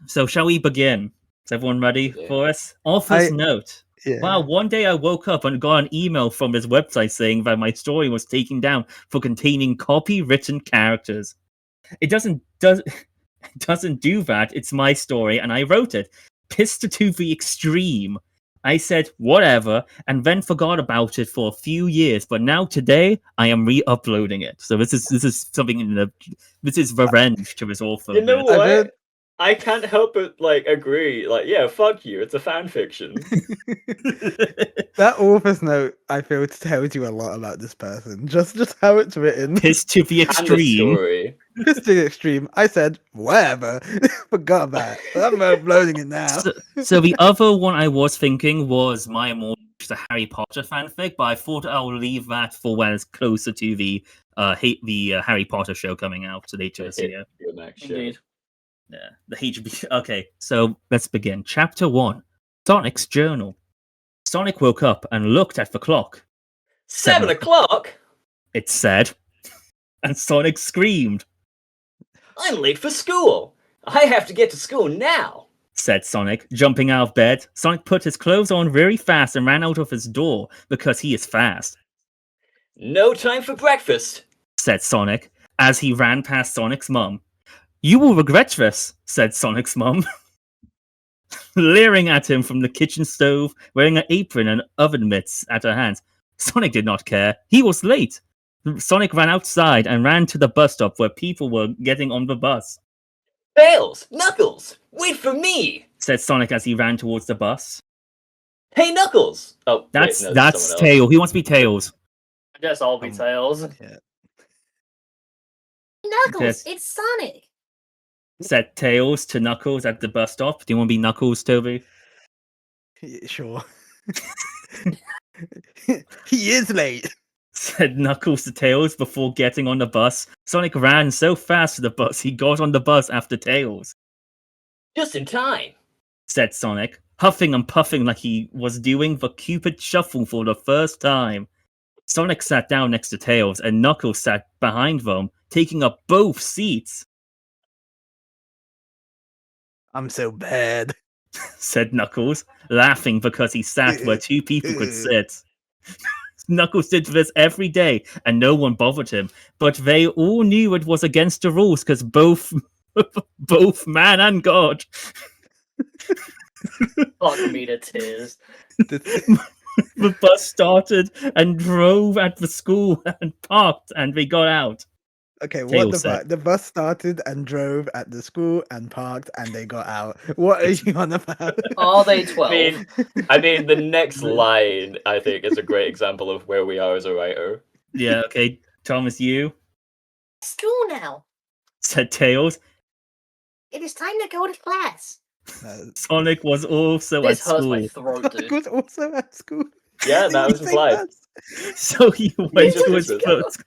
So shall we begin? Is everyone ready Yeah. for us? Author's note. Yeah. Wow, one day I woke up and got an email from his website saying that my story was taken down for containing copywritten characters. It doesn't do that. It's my story and I wrote it. Pissed to the extreme. I said whatever and then forgot about it for a few years, but now today I am re-uploading it. So this is something this is revenge to his author. You know I've what? heard- I can't help but agree. Yeah, fuck you. It's a fan fiction. That author's note, I feel, tells you a lot about this person. Just how it's written. Pissed to the And the extreme. story. Just to the extreme. I said, whatever. Forgot about it. I'm uploading it now. So the other one I was thinking was My Immortal, which is a Harry Potter fanfic, but I thought I'll leave that for when it's closer to the Harry Potter show coming out later this year. HBO Max show. Indeed. Yeah, the HB. Okay, so let's begin. Chapter 1. Sonic's Journal. Sonic woke up and looked at the clock. 7 o'clock? It said. And Sonic screamed. I'm late for school. I have to get to school now. Said Sonic, jumping out of bed. Sonic put his clothes on very fast and ran out of his door because he is fast. No time for breakfast. Said Sonic, as he ran past Sonic's mum. You will regret this, said Sonic's mum. leering at him from the kitchen stove, wearing an apron and oven mitts at her hands. Sonic did not care. He was late. Sonic ran outside and ran to the bus stop where people were getting on the bus. Tails! Knuckles! Wait for me! Said Sonic as he ran towards the bus. Hey, Knuckles! Oh, That's wait, no, that's that's someone else. Tails. He wants to be Tails. I guess I'll be Tails. Yeah. Knuckles, Yes. it's Sonic. Said Tails to Knuckles at the bus stop. Do you want to be Knuckles, Toby? Sure. He is late. Said Knuckles to Tails before getting on the bus. Sonic ran so fast to the bus, he got on the bus after Tails. Just in time. Said Sonic, huffing and puffing like he was doing the Cupid Shuffle for the first time. Sonic sat down next to Tails, and Knuckles sat behind them, taking up both seats. I'm so bad. Said Knuckles, laughing because he sat where two people could sit. Knuckles did this every day, and no one bothered him. But they all knew it was against the rules because both man and God. Fuck me to tears. The bus started and drove at the school and parked, and they got out. Okay, what Tails the said. fuck? The bus started and drove at the school and parked and they got out. What are you on about? Are they 12? I mean, the next line, I think, is a great example of where we are as a writer. Yeah, okay, Thomas, you School now. said Tails. It is time to go to class. Sonic was also at This hurts my school, throat, I dude. was also at school. Yeah, that was You implied. think so he went just to his whispered. first.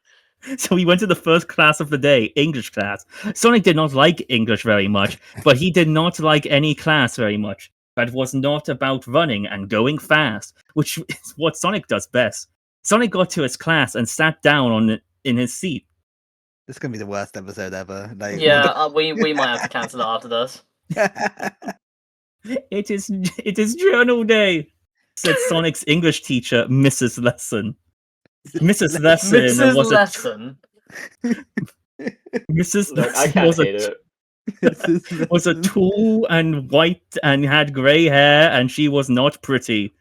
So he went to the first class of the day, English class. Sonic did not like English very much, but he did not like any class very much. That was not about running and going fast, which is what Sonic does best. Sonic got to his class and sat down in his seat. This is gonna be the worst episode ever. Like, Yeah, we might have to cancel it after this. It is journal day, said Sonic's English teacher, Mrs. Lesson. Mrs. Lesson Mrs. was Lesson. Mrs. Look, I Lesson can't hate it. was a tall and white and had grey hair, and she was not pretty.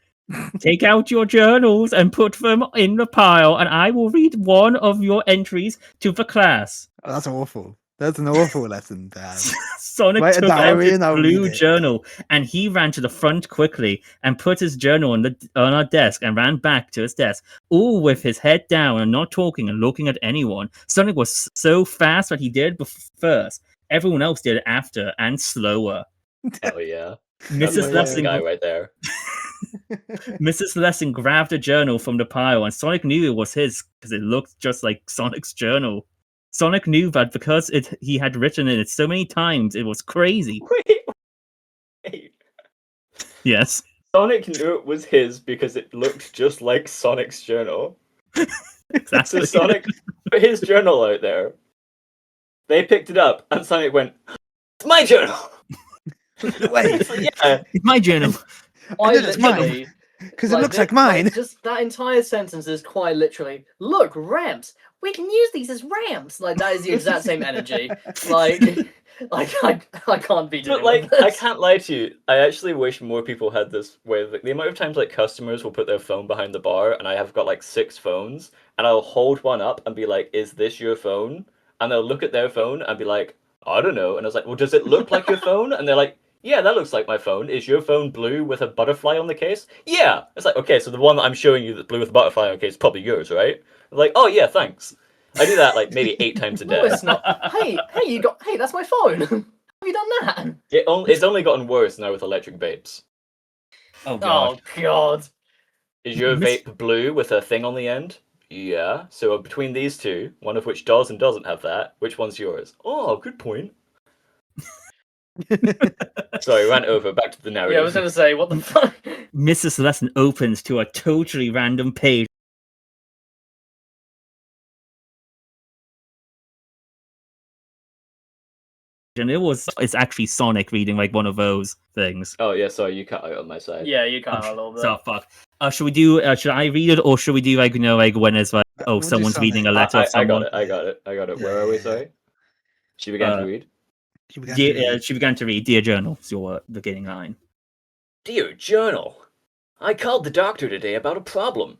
Take out your journals and put them in the pile, and I will read one of your entries to the class. Oh, that's awful. That's an awful lesson to have. Sonic Write a took out diary his and I'll blue read it. journal, and he ran to the front quickly and put his journal on our desk and ran back to his desk, all with his head down and not talking and looking at anyone. Sonic was so fast that he did first. Everyone else did it after and slower. Oh, yeah. That's Mrs. the classic Lessing guy right there. Mrs. Lessing grabbed a journal from the pile, and Sonic knew it was his because it looked just like Sonic's journal. Sonic knew that because he had written in it so many times, it was crazy. Wait. Yes. Sonic knew it was his because it looked just like Sonic's journal. Exactly. So Sonic put his journal out there. They picked it up, and Sonic went, "It's my journal." Wait, It's like, yeah, It's my journal. I did it's mine. literally... because it looks like mine. just that entire sentence is quite literally, look, ramps. We can use these as ramps. Like, that is the exact same energy. Like, I can't be doing but like, this. I can't lie to you. I actually wish more people had this way. Like, the amount of times like customers will put their phone behind the bar, and I have got like 6 phones, and I'll hold one up and be like, "Is this your phone?" And they'll look at their phone and be like, "I don't know." And I was like, "Well, does it look like your phone?" And they're like, "Yeah, that looks like my phone. Is your phone blue with a butterfly on the case?" "Yeah." It's like, okay, so the one that I'm showing you that's blue with a butterfly on the case is probably yours, right? I'm like, "Oh yeah, thanks." I do that like maybe 8 times a No, day. it's not. Hey, that's my phone. Have you done that? It's only gotten worse now with electric vapes. Oh god. Oh, God. Is your Miss- vape blue with a thing on the end? Yeah. So between these two, one of which does and doesn't have that, which one's yours? Oh, good point. Sorry, ran over. Back to the narrative. Yeah, I was going to say, what the fuck? Mrs. Lesson opens to a totally random page. And it's actually Sonic reading like one of those things. Oh yeah, sorry, you cut out on my side. Yeah, you can't a little bit. So fuck. Should we do? Should I read it, or should we do like like when it's like We'll do someone's Sonic. reading a letter I of someone? got it. Where are we? Yeah. Sorry. She began to read. She began to read. She began to read Dear Journal. It's your beginning line. Dear Journal, I called the doctor today about a problem.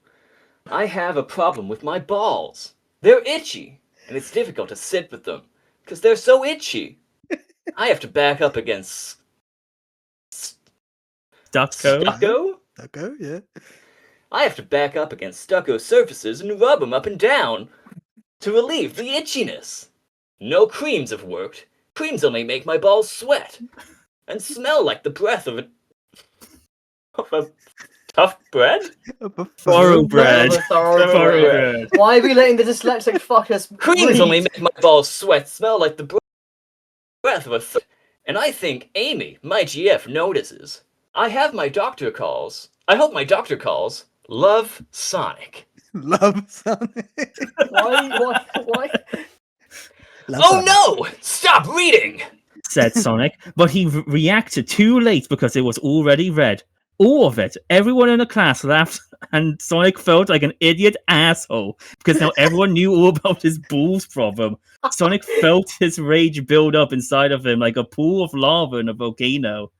I have a problem with my balls. They're itchy, and it's difficult to sit with them, because they're so itchy. I have to back up against Ducko. stucco? Ducko, yeah. I have to back up against stucco surfaces and rub them up and down to relieve the itchiness. No creams have worked. Creams only make my balls sweat and smell like the breath of a tough bread? Thoroughbred. Thoroughbred. Why are we letting the dyslexic fuck us? Creams only read? make my balls sweat, smell like the breath of a and I think Amy, my GF, notices. I have my doctor calls. I hope my doctor calls. Love, Sonic. Love Sonic. Why? Love Oh Sonic. no! Stop reading! Said Sonic, but he reacted too late because it was already read. All of it. Everyone in the class laughed, and Sonic felt like an idiot asshole because now everyone knew all about his balls problem. Sonic felt his rage build up inside of him like a pool of lava in a volcano.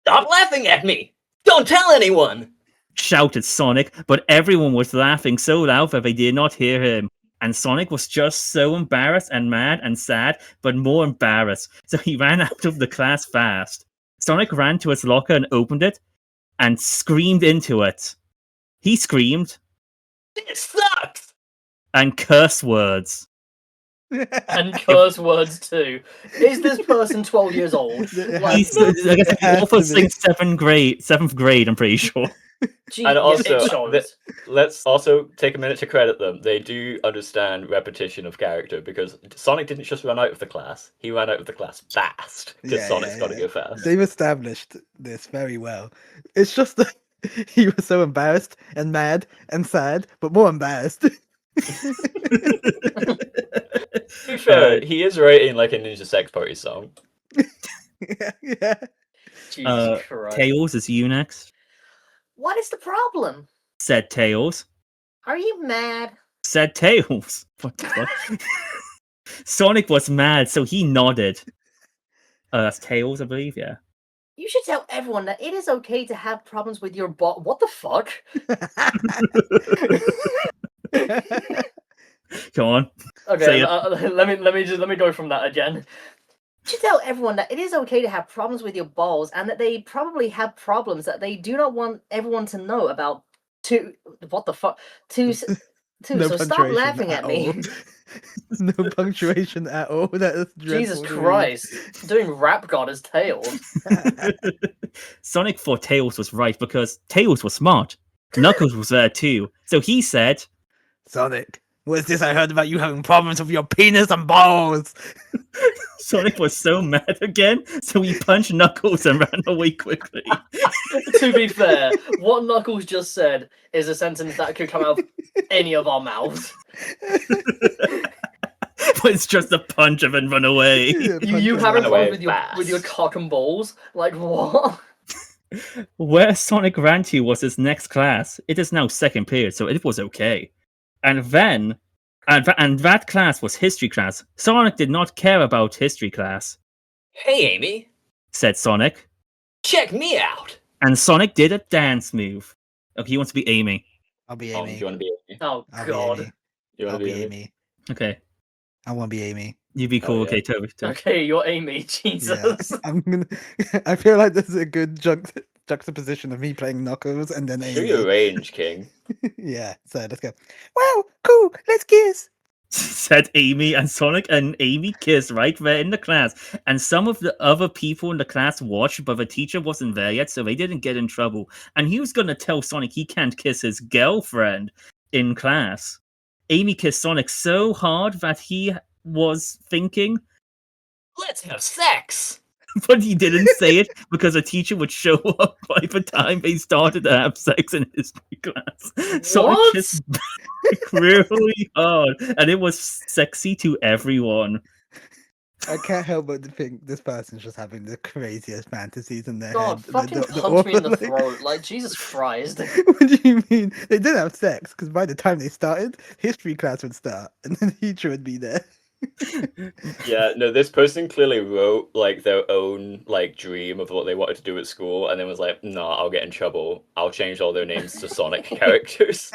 Stop laughing at me! Don't tell anyone! Shouted Sonic, but everyone was laughing so loud that they did not hear him. And Sonic was just so embarrassed and mad and sad, but more embarrassed. So he ran out of the class fast. Sonic ran to his locker and opened it and screamed into it. He screamed This sucks! and curse words. And curse words too. Is this person 12 years old? Like, He's, I guess, It has the author to be. thinks seventh grade, I'm pretty sure. gee, And yes, also, it shows. let's also take a minute to credit them. They do understand repetition of character because Sonic didn't just run out of the class. He ran out of the class fast because Yeah, Sonic's yeah, got to yeah. go fast. They've established this very well. It's just that he was so embarrassed and mad and sad, but more embarrassed. To be fair, he is writing like a Ninja Sex Party song. yeah. Jesus Christ. Tails, is you next? What is the problem? Said Tails. Are you mad? Said Tails. What the fuck? Sonic was mad, so he nodded. That's Tails, I believe, yeah. You should tell everyone that it is okay to have problems with your ball. What the fuck? Go on. Okay, Say it. let me go from that again. You should tell everyone that it is okay to have problems with your balls and that they probably have problems that they do not want everyone to know about. What the fuck? So stop punctuation laughing at me. all. No punctuation at all. That is Jesus dreadful to read. Christ. Doing rap god as Tails. Sonic thought Tails was right because Tails was smart. Knuckles was there too. So he said, Sonic, what's this I heard about you having problems with your penis and balls? Sonic was so mad again, so he punched Knuckles and ran away quickly. To be fair, what Knuckles just said is a sentence that could come out of any of our mouths. But it's just a punch and then run away. Yeah, You punch having him away fun with your fast. cock and balls? Like what? Where Sonic ran to was his next class. It is now second period, so it was okay. And then, and that class was history class. Sonic did not care about history class, Hey, Amy, said Sonic. check me out. And Sonic did a dance move. Okay, he wants to be Amy. I'll be Do Amy. you want to be Amy? Oh I'll be god. Amy. You I'll want to be be Amy? Amy. Okay, I want to be Amy. you'd be cool. yeah. Okay, Toby. Okay, you're Amy. Yeah, Jesus. I'm gonna. I feel like this is a good juxtaposition of me playing Knuckles and then Show your Amy. range, King. Yeah, so let's go. Wow, cool. Let's kiss. Said Amy, and Sonic and Amy kissed right there in the class. And some of the other people in the class watched, but the teacher wasn't there yet, so they didn't get in trouble. And he was gonna tell Sonic he can't kiss his girlfriend in class. Amy kissed Sonic so hard that he was thinking, Let's have sex. but he didn't say it because a teacher would show up by the time they started to have sex in history class. Sonic What? kissed back really hard, and it was sexy to everyone. I can't help but to think this person's just having the craziest fantasies in their God, head. fucking The punch me in the awful, like- throat. Like, Jesus Christ. What do you mean? They did have sex because by the time they started, history class would start and the teacher would be there. Yeah, no, this person clearly wrote like their own like dream of what they wanted to do at school, and then was like, "No, I'll get in trouble. I'll change all their names to Sonic characters."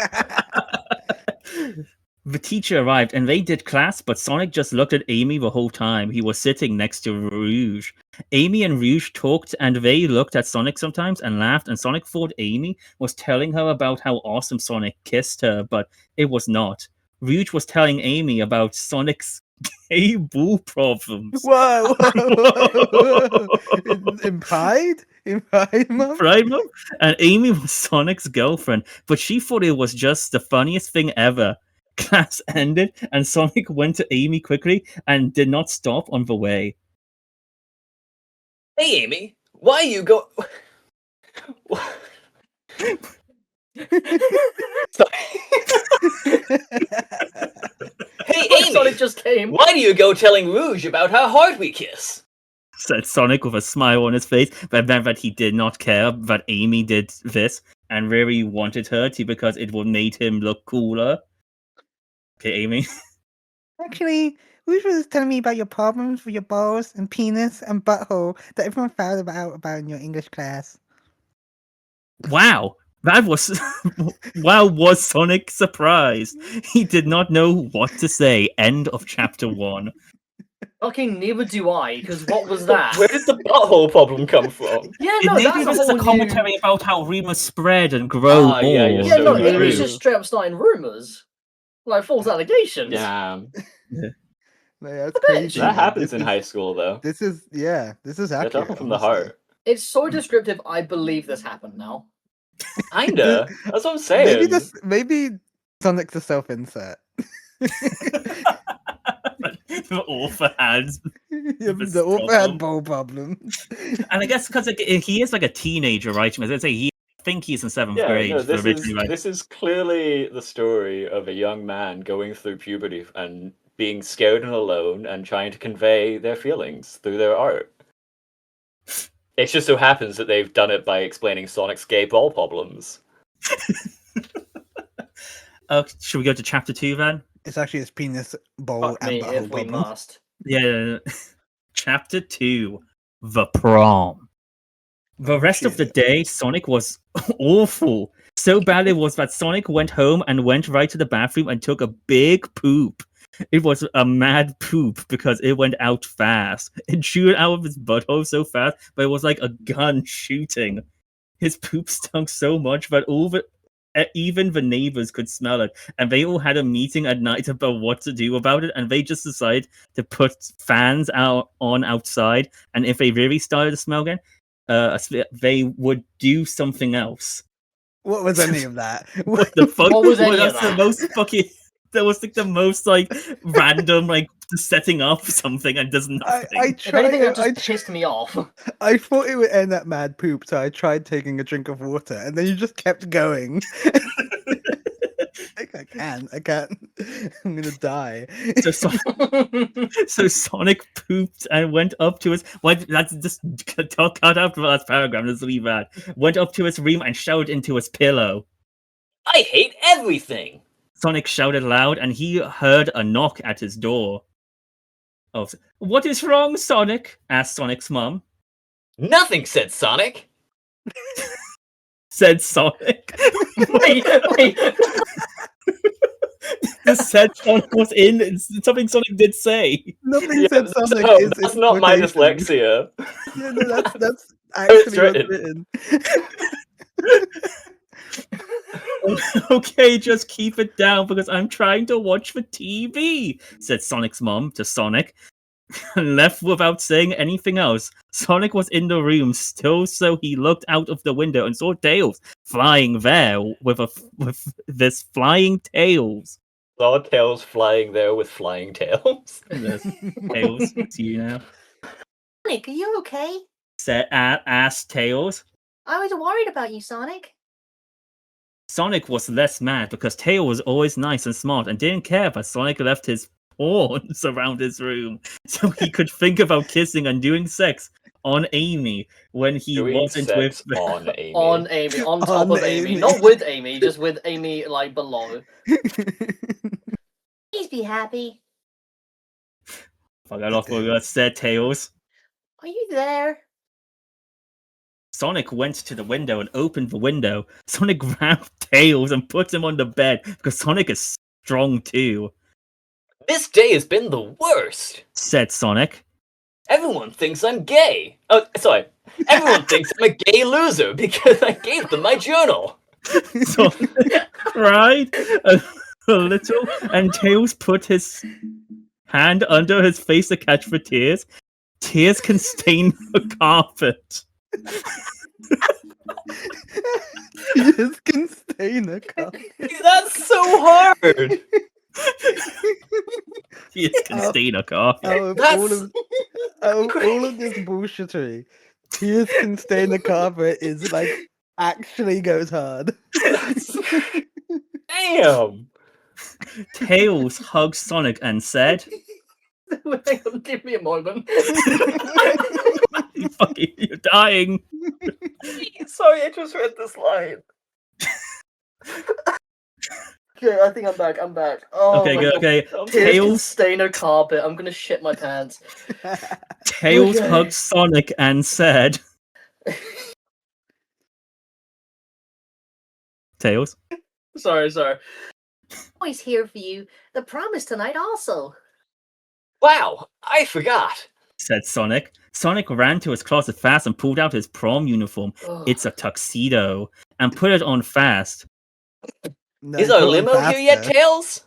The teacher arrived and they did class, but Sonic just looked at Amy the whole time. He was sitting next to Rouge. Amy and Rouge talked and they looked at Sonic sometimes and laughed, and Sonic thought Amy was telling her about how awesome Sonic kissed her, but it was not. Rouge was telling Amy about Sonic's gay boo problems. Whoa, whoa. Implied? Implied, Mom? Right, Mom? And Amy was Sonic's girlfriend, but she thought it was just the funniest thing ever. Class ended, and Sonic went to Amy quickly and did not stop on the way. Hey, Amy, why you go? Hey, Like Amy, Sonic just came. why do you go telling Rouge about how hard we kiss? Said Sonic with a smile on his face, but meant that he did not care that Amy did this and really wanted her to because it would made him look cooler. Okay, Amy. Actually, Rouge was telling me about your problems with your balls and penis and butthole that everyone found about in your English class. Wow. That was wow, was Sonic surprised. He did not know what to say. End of chapter 1. Okay, neither do I, because what was that? Where did the butthole problem come from? Yeah, no, Maybe that's this is a whole commentary new... about how rumors spread and grow Ah, yeah, more. you're Yeah, so no, true. Amy's just straight up starting rumors. Like false allegations. Damn. Like, that's bet. crazy. That man. happens This in is- high school, though. This is this is They're accurate. talking from the honestly. heart. It's so descriptive, I believe this happened now. Kinda. That's what I'm saying. Maybe Sonic's a self-insert. The author has, This The author had problem. ball problem. and I guess because he is like a teenager, right? I say I think he's in 7th Yeah, grade. no, for originally, right? this is clearly the story of a young man going through puberty and being scared and alone and trying to convey their feelings through their art. It just so happens that they've done it by explaining Sonic's gay ball problems. Should we go to chapter 2 then? It's actually his penis, ball, Fuck and me butthole if we problem. must. Yeah. Chapter 2 The Prom. The rest of the day, Sonic was awful. So bad it was that Sonic went home and went right to the bathroom and took a big poop. It was a mad poop because it went out fast. It chewed out of his butthole so fast, but it was like a gun shooting. His poop stunk so much that even the neighbors could smell it, and they all had a meeting at night about what to do about it, and they just decided to put fans on outside, and if they really started to smell again, they would do something else. What was any of that? What the fuck? What was any of That's the that? most fucking. That was like the most like random, like setting up something and does nothing. If anything, it just pissed me off. I thought it would end at mad poop, so I tried taking a drink of water, and then you just kept going. I can't. I'm gonna die. So Sonic pooped and went up to his. That's just cut out the last paragraph. Let's leave that. Went up to his room and shouted into his pillow. I hate everything! Sonic shouted loud, and he heard a knock at his door. Oh, what is wrong, Sonic? Asked Sonic's mom. Nothing, said Sonic! Said Sonic. wait. The said Sonic was in. It's something Sonic did say. Nothing Yeah, said Sonic no, is that's in not my quotation. dyslexia. Yeah, no, that's it's actually what's written. Okay, just keep it down because I'm trying to watch the TV, said Sonic's mom to Sonic, and left without saying anything else. Sonic was in the room still, so he looked out of the window and saw Tails flying there with this flying Tails. Saw Tails flying there with flying tails. Tails, it's you now. Sonic, are you okay? Asked Tails. I was worried about you, Sonic. Sonic was less mad because Tails was always nice and smart and didn't care that Sonic left his pawns around his room so he could think about kissing and doing sex on Amy when he Doing wasn't sex with on Amy. On Amy, on top On of Amy. Amy. Not with Amy, just with Amy, like, below. Please be happy. Fuck, I lost what said Tails. Are you there? Sonic went to the window and opened the window. Sonic grabbed Tails and put him on the bed because Sonic is strong too, This day has been the worst. said Sonic. Everyone thinks I'm gay. Oh, sorry. Everyone thinks I'm a gay loser because I gave them my journal. Sonic cried a little, and Tails put his hand under his face to catch the tears. Tears can stain the carpet. Tears can stain a cup. That's so hard. Tears can stain a carpet. Out of That's- all of this bullshittery, tears can stain the carpet is like actually goes hard. Damn. Tails hugged Sonic and said, Hang on, give me a moment. You're dying. Sorry, I just read this line. Okay, I think I'm back. Oh Okay, my good. God. Okay, Tears can Tails. stain a carpet. I'm gonna shit my pants. Tails Okay. hugged Sonic and said, Tails. Sorry. Always here for you. The prom is tonight also. Wow, I forgot. Said Sonic. Sonic ran to his closet fast and pulled out his prom uniform. Ugh. It's a tuxedo. And put it on fast, No, Is our put on limo here yet, faster. Tails?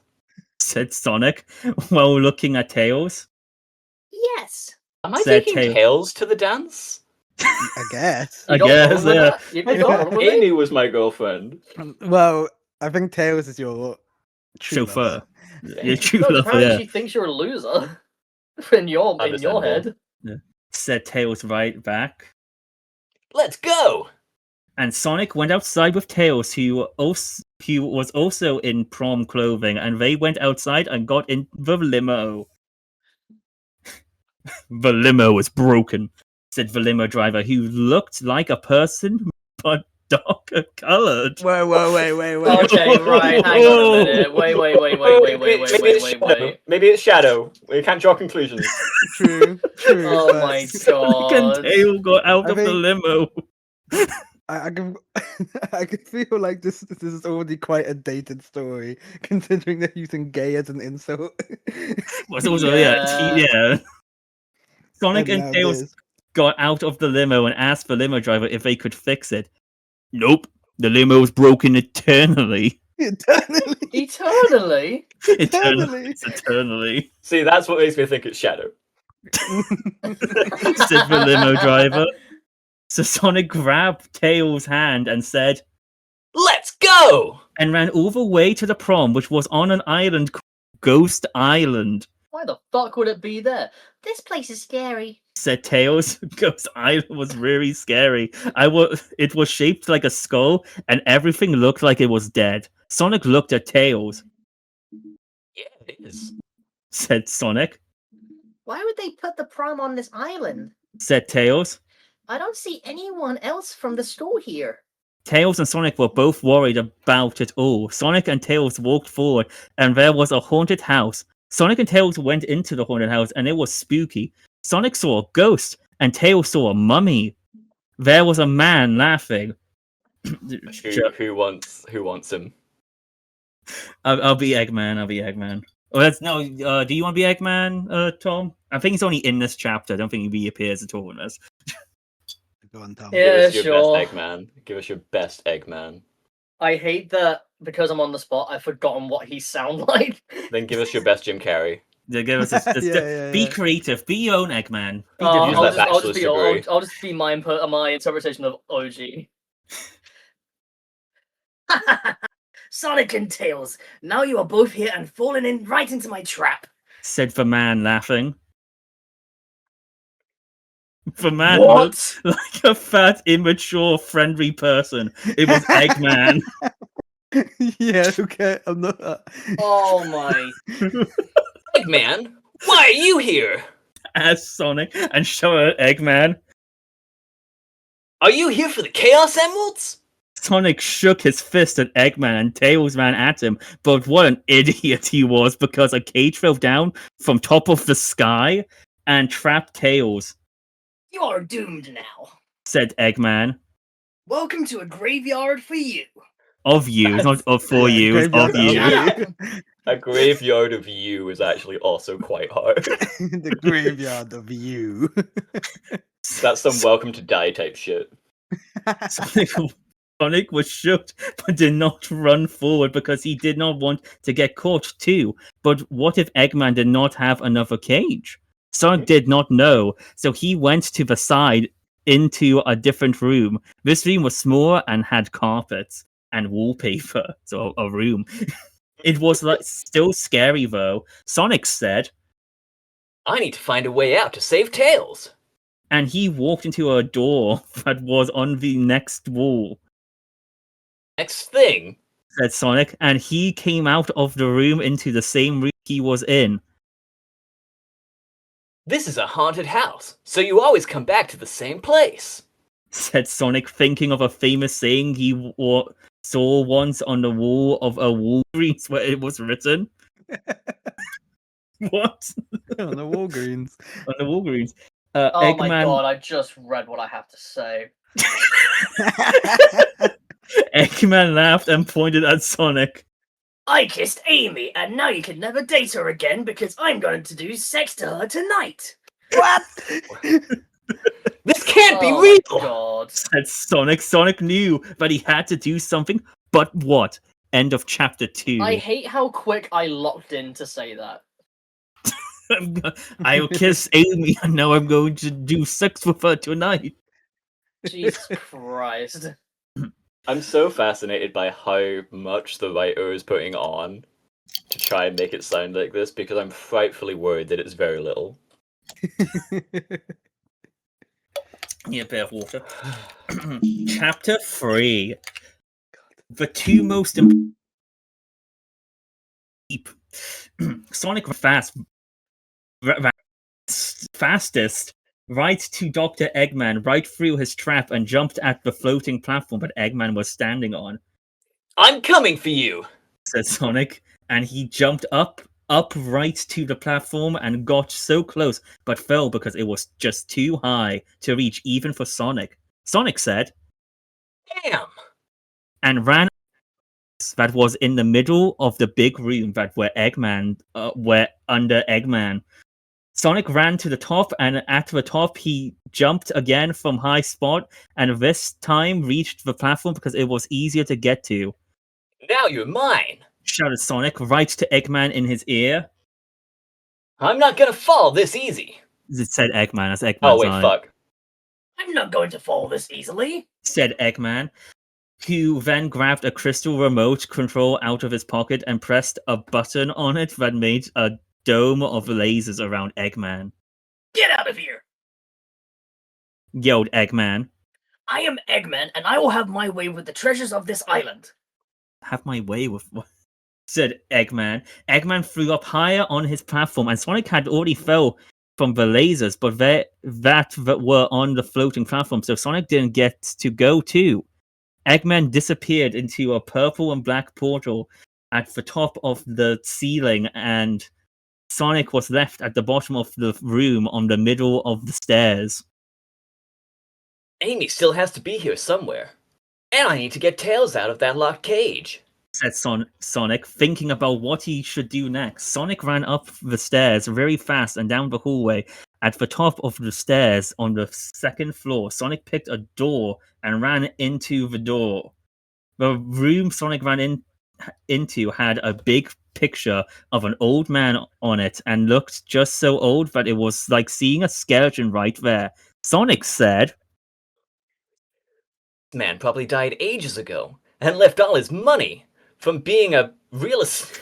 said Sonic while looking at Tails. Yes. Am I Said taking Tails. Tails to the dance? I guess. I You got guess, one with yeah. that? You I got thought one with it? Amy was my girlfriend. Well, I think Tails is your true Chauffeur. lover. Your true No, lover, apparently yeah. she thinks you're a loser. In your Understandable. head. Said Tails right back. Let's go. And Sonic went outside with Tails, who was also in prom clothing, and they went outside and got in the limo. The limo was broken, said the limo driver, who looked like a person but darker colored. Whoa, wait. Okay, right, hang on a minute. Wait. Maybe it's Shadow. We can't draw conclusions. True. Oh but my Sonic and god. Tails got out I of the think- limo. I can I can feel like this is already quite a dated story, considering they're using gay as an insult. Was also Yeah. yeah. Sonic and now Tails this. got out of the limo and asked the limo driver if they could fix it. Nope, the limo's broken eternally. Eternally. Eternally? Eternally. Eternally, See, that's what makes me think it's Shadow. said the limo driver. So Sonic grabbed Tails' hand and said, Let's go. and ran all the way to the prom, which was on an island called Ghost Island. Why the fuck would it be there? This place is scary. Said Tails. Ghost Island was really scary. It was shaped like a skull, and everything looked like it was dead. Sonic looked at Tails. Yeah, it is. Said Sonic. Why would they put the prom on this island? Said Tails. I don't see anyone else from the school here. Tails and Sonic were both worried about it all. Sonic and Tails walked forward, and there was a haunted house. Sonic and Tails went into the haunted house, and it was spooky. Sonic saw a ghost, and Tails saw a mummy. There was a man laughing. Who wants him? I'll be Eggman. Oh, that's no. Do you want to be Eggman, Tom? I think he's only in this chapter. I don't think he appears at all in this. Go on, Tom. Yeah. Give us your sure. best Eggman. Give us your best Eggman. I hate that because I'm on the spot, I've forgotten what he sound like. Then give us your best Jim Carrey. Yeah, give us this, Yeah, be yeah. creative. Be your own Eggman. Be I'll, Use different. that I'll just bachelor's be degree. I'll just be my interpretation of OG. Sonic and Tails, now you are both here and fallen in right into my trap. Said the man laughing. The man What? looked like a fat, immature, friendly person. It was Eggman. Yeah, okay. I'm not. Oh my. Eggman, why are you here? Asked Sonic and showed at Eggman. Are you here for the Chaos Emeralds? Sonic shook his fist at Eggman and Tails ran at him, but what an idiot he was because a cage fell down from top of the sky and trapped Tails, You're doomed now. said Eggman. Welcome to a graveyard for you. Of you, it's not of for Yeah, you, it's of graveyard you. of A graveyard of you is actually also quite hard. The graveyard of you. That's some welcome to die type shit. Sonic was shocked but did not run forward because he did not want to get caught too. But what if Eggman did not have another cage? Sonic did not know, so he went to the side into a different room. This room was smaller and had carpets and wallpaper, so a room. It was like still scary though. Sonic said, I need to find a way out to save Tails. and he walked into a door that was on the next wall. Next thing, Said Sonic, and he came out of the room into the same room he was in. this is a haunted house, so you always come back to the same place. Said Sonic, thinking of a famous saying he saw once on the wall of a Walgreens where it was written. What? On the Walgreens. On the Walgreens. Oh my Eggman, god, I just read what I have to say. Eggman laughed and pointed at Sonic. I kissed Amy, and now you can never date her again because I'm going to do sex to her tonight. What? This can't be Oh my real! god. Said Sonic. Sonic knew that he had to do something, but what? End of chapter 2. I hate how quick I locked in to say that. I'll kiss Amy and now I'm going to do sex with her tonight. Jesus Christ. I'm so fascinated by how much the writer is putting on to try and make it sound like this because I'm frightfully worried that it's very little. Yeah, bit of water. Chapter 3. The two most important. Sonic fastest right to Dr. Eggman, right through his trap, and jumped at the floating platform that Eggman was standing on, I'm coming for you! said Sonic, and he jumped up right to the platform and got so close, but fell because it was just too high to reach even for Sonic. Sonic said, Damn! and ran that was in the middle of the big room that were under Eggman. Sonic ran to the top, and at the top he jumped again from high spot, and this time reached the platform because it was easier to get to. Now you're mine! Shouted Sonic right to Eggman in his ear. I'm not gonna fall this easy! It said Eggman as Eggman's Oh wait, eye. fuck. I'm not going to fall this easily. Said Eggman, who then grabbed a crystal remote control out of his pocket and pressed a button on it that made a dome of lasers around Eggman. Get out of here. Yelled Eggman. I am Eggman, and I will have my way with the treasures of this island. Have my way with what? Said Eggman. Eggman flew up higher on his platform, and Sonic had already fell from the lasers, but that were on the floating platform, so Sonic didn't get to go too. Eggman disappeared into a purple and black portal at the top of the ceiling, and Sonic was left at the bottom of the room on the middle of the stairs. Amy still has to be here somewhere. And I need to get Tails out of that locked cage. Said Sonic, thinking about what he should do next. Sonic ran up the stairs very fast and down the hallway. At the top of the stairs on the second floor, Sonic picked a door and ran into the door. The room Sonic ran into had a big picture of an old man on it and looked just so old that it was like seeing a skeleton right there. Sonic said, This man probably died ages ago and left all his money from being a real estate.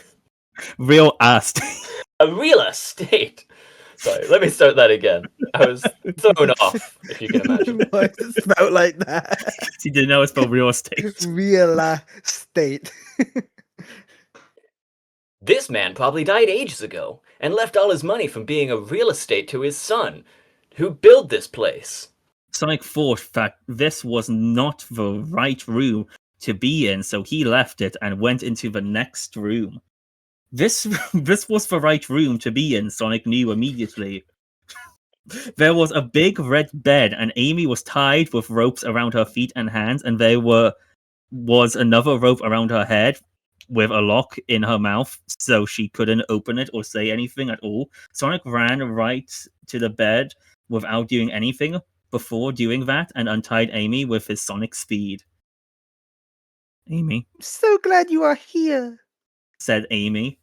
Sorry, let me start that again. I was thrown off, if you can imagine. Why does it spell like that? He didn't know it's spelled real estate. Real estate. This man probably died ages ago and left all his money from being a real estate to his son, who built this place. Sonic thought that this was not the right room to be in, so he left it and went into the next room. This was the right room to be in, Sonic knew immediately. There was a big red bed, and Amy was tied with ropes around her feet and hands, and there was another rope around her head with a lock in her mouth, so she couldn't open it or say anything at all. Sonic ran right to the bed without doing anything before doing that, and untied Amy with his sonic speed. Amy, So glad you are here. said Amy.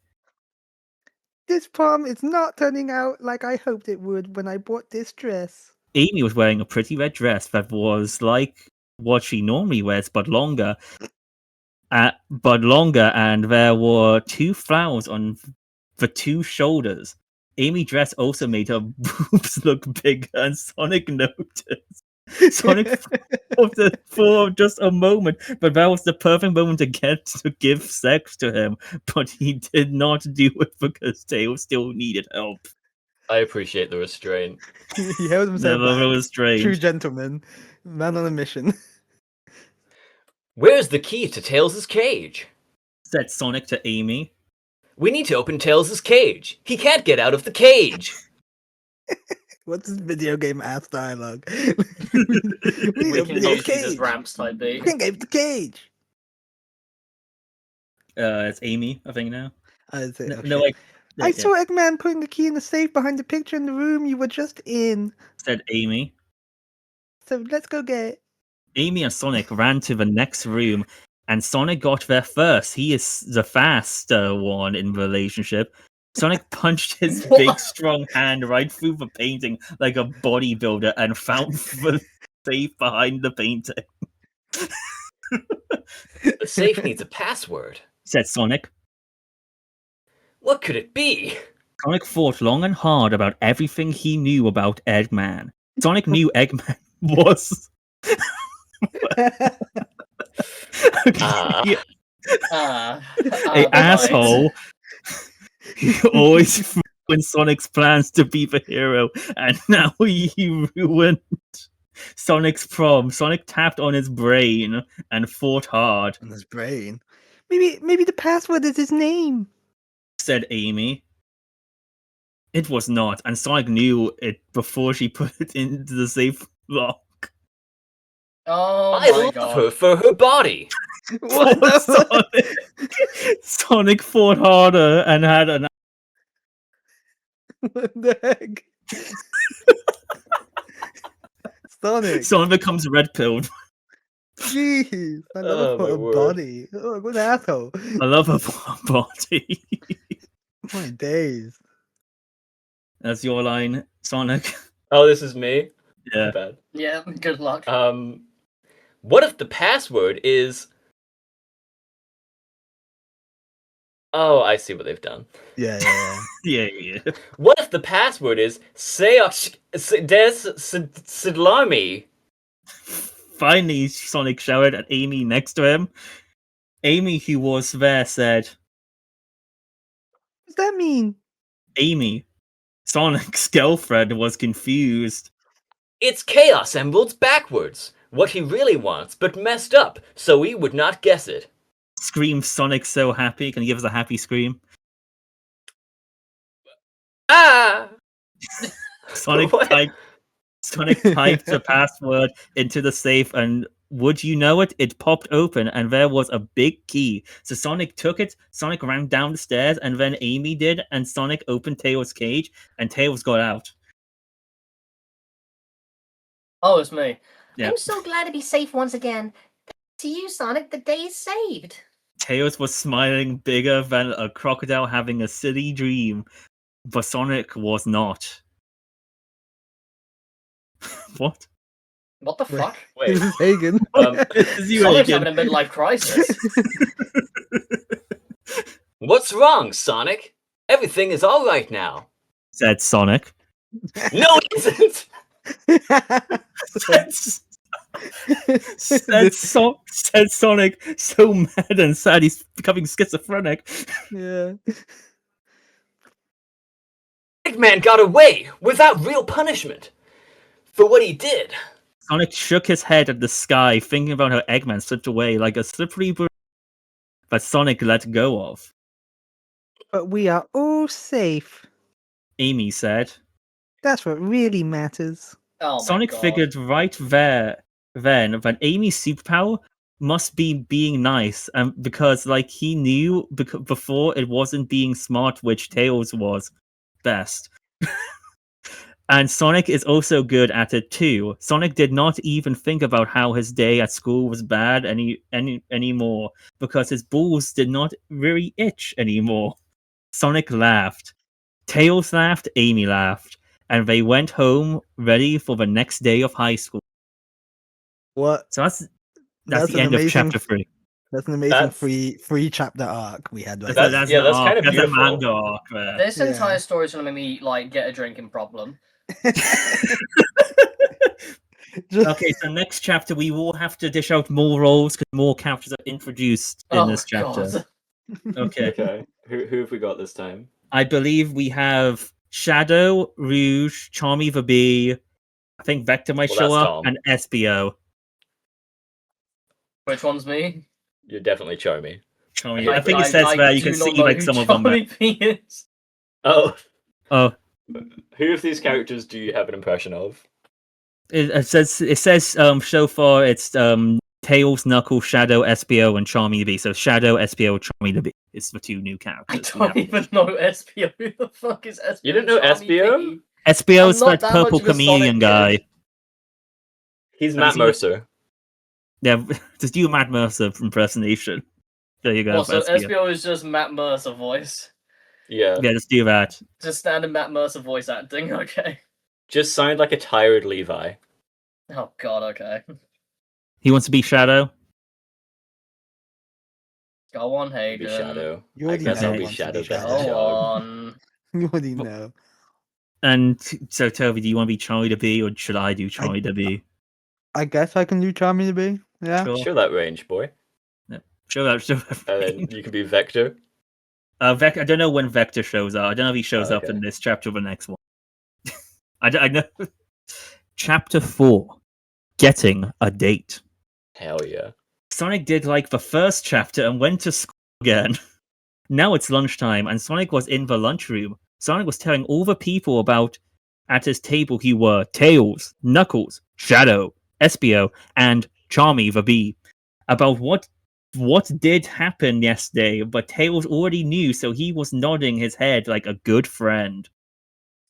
This prom is not turning out like I hoped it would when I bought this dress. Amy was wearing a pretty red dress that was like what she normally wears, but longer. And there were 2 flowers on the 2 shoulders. Amy's dress also made her boobs look bigger, and Sonic noticed. Sonic thought for just a moment, but that was the perfect moment to get to give sex to him. But he did not do it because Tails still needed help. I appreciate the restraint. He held himself Never back. was strange. True gentleman. Man on a mission. Where's the key to Tails' cage? Said Sonic to Amy. We need to open Tails' cage. He can't get out of the cage. What's this video game ass dialogue? We can use cage. this ramps type We beat. can get the cage. It's Amy, I think now. I'd say, okay. No, wait. I saw Eggman putting the key in the safe behind the picture in the room you were just in. Said Amy. So let's go get it. Amy and Sonic ran to the next room, and Sonic got there first. He is the faster one in the relationship. Sonic punched his big, strong hand right through the painting like a bodybuilder and found the safe behind the painting. The safe needs a password. Said Sonic. What could it be? Sonic thought long and hard about everything he knew about Eggman. Sonic knew Eggman was Ah. an asshole. He always ruined Sonic's plans to be the hero, and now he ruined Sonic's prom. Sonic tapped on his brain and fought hard. On his brain. Maybe the password is his name. Said Amy. It was not, and Sonic knew it before she put it into the safe lock. Oh I my love god. her for her body. What the Sonic fought harder and had an What the heck? Sonic. Sonic becomes red pilled. Jeez. I love Oh, it for my a word. body. Oh, what an asshole. I love her body. My days. That's your line, Sonic. Oh, this is me? Yeah. Bad. Yeah, good luck. What if the password is... Oh, I see what they've done. Yeah. Yeah. What if the password is Seox Des Sidlami? Finally, Sonic shouted at Amy next to him. Amy, who was there, said, What does that mean? Amy, Sonic's girlfriend, was confused. It's Chaos Emeralds backwards. What he really wants, but messed up, so he would not guess it. Screamed Sonic so happy. Can you give us a happy scream? Ah! Sonic What? typed the password into the safe, and would you know it, it popped open, and there was a big key. So Sonic took it, Sonic ran down the stairs, and then Amy did, and Sonic opened Tails' cage, and Tails got out. Oh, it's me. Yeah. I'm so glad to be safe once again. To you, Sonic, the day is saved. Tails was smiling bigger than a crocodile having a silly dream, but Sonic was not. What? What the Wait. fuck? This Wait. is Hagen. This is you, Sonic's Hagen. having a midlife crisis. What's wrong, Sonic? Everything is all right now. Said Sonic. No, it isn't! said Sonic, so mad and sad he's becoming schizophrenic. Yeah. Eggman got away without real punishment for what he did. Sonic shook his head at the sky, thinking about how Eggman slipped away like a slippery bird that Sonic let go of. But we are all safe. Amy said. That's what really matters. Oh my Sonic God. figured right there then that Amy's superpower must be being nice, and because like he knew before it wasn't being smart, which Tails was best. And Sonic is also good at it too. Sonic did not even think about how his day at school was bad anymore because his balls did not really itch anymore. Sonic laughed. Tails laughed, Amy laughed, and they went home ready for the next day of high school. What? So that's That's the an end of amazing- chapter 3. That's an amazing That's- free chapter arc we had right So That's- there. that's yeah, an that's arc. kind of That's beautiful. a manga arc there. This Yeah. entire story is gonna make me like get a drinking problem. Just- Okay, so next chapter we will have to dish out more roles because more characters are introduced in Oh this chapter. God. Okay. Okay. Who have we got this time? I believe we have Shadow, Rouge, Charmy the Bee. I think Vector might Well, show that's up, Tom. and SBO. Which one's me? You're definitely Charmy. Charmy. I think it says I there you do can not see know like who some of them. There. Charmy P is. Oh, Oh, who of these characters do you have an impression of? it says so far it's Tails, Knuckles, Shadow, SBO, and Charmy the Bee. So Shadow, SBO, Charmy the Bee. It's the 2 new I characters. we don't have. even know SPO. Who the fuck is SPO? You didn't know Charmy SBO? P? SBO is I'm not that that much purple of a chameleon Sonic guy. kid. He's Have Matt you seen Mercer. Yeah, just do a Matt Mercer impersonation. There you go. Also, for SBO. SPO is just Matt Mercer voice. Yeah. Yeah, just do that. Just standard Matt Mercer voice acting. Okay. Just sound like a tired Levi. Oh God. Okay. He wants to be Shadow. Go on, Be Hayden. Shadow. You I already guess know I'll he be wants to Shadow be then. Shadow. Go Shadow. on. You already know. And so, Toby, do you want to be Charlie the Bee, or should I do Charlie the Bee? I guess I can do Charmy to be. Yeah. Sure. Show that range, boy. Show that. And then you can be Vector. I don't know when Vector shows up. I don't know if he shows up okay. in this chapter or the next one. I know. Chapter 4. Getting a date. Hell yeah. Sonic did like the first chapter and went to school again. Now it's lunchtime, and Sonic was in the lunchroom. Sonic was telling all the people about at his table who were Tails, Knuckles, Shadow, SBO, and Charmy the Bee about what did happen yesterday, but Tails already knew, so he was nodding his head like a good friend,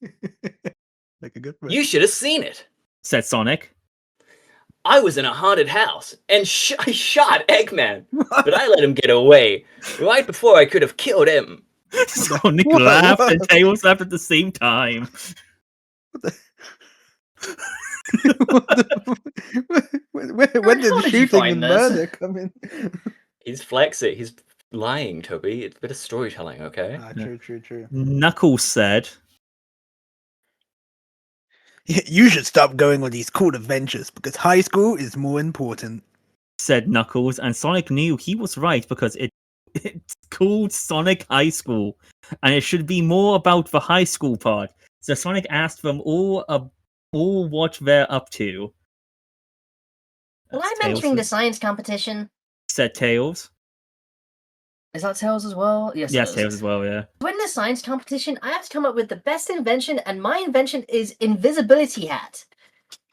Like a good friend. You should have seen it. said Sonic. I was in a haunted house and I shot Eggman, but I let him get away right before I could have killed him. Sonic What? laughed and What? Tails laughed at the same time. When did How the did you shooting find and this? murder come in? He's flexing. He's lying, Toby. It's a bit of storytelling, okay? True. Knuckles said, You should stop going on these cool adventures because high school is more important. said Knuckles, and Sonic knew he was right because it's called Sonic High School, and it should be more about the high school part. So Sonic asked them all what they're up to. Well, That's I'm entering the Tails, science competition. said Tails. Is that Tails as well? Yes. Yes, it is. Tails as well, yeah. To win the science competition, I have to come up with the best invention, and my invention is invisibility hat.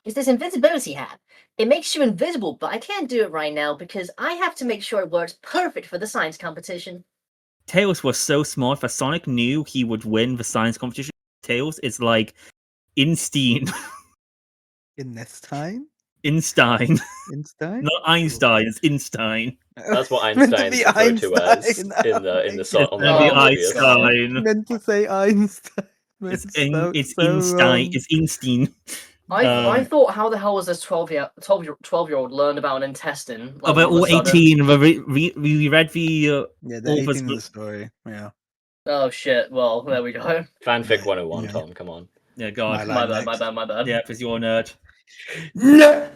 It's this invisibility hat. It makes you invisible, but I can't do it right now because I have to make sure it works perfect for the science competition. Tails was so smart that Sonic knew he would win the science competition. Tails is like Einstein. In this time? Einstein. Einstein? Not Einstein, it's Einstein. That's what Meant to Einstein's be referred to as Einstein. in the It's on the gonna be Oh, previous. God. Einstein. Meant to say Einstein. It's so Einstein. wrong. It's Einstein. I thought, how the hell was this 12-year-old learn about an intestine? Oh, Like, but all all of a sudden? 18. We read the. Yeah, the all 18 of us- in the story. Yeah. Oh shit! Well, there we go. Fanfic 101, Yeah. Tom, come on. Yeah, God. My My line bad. next. Yeah, because you're a nerd. No!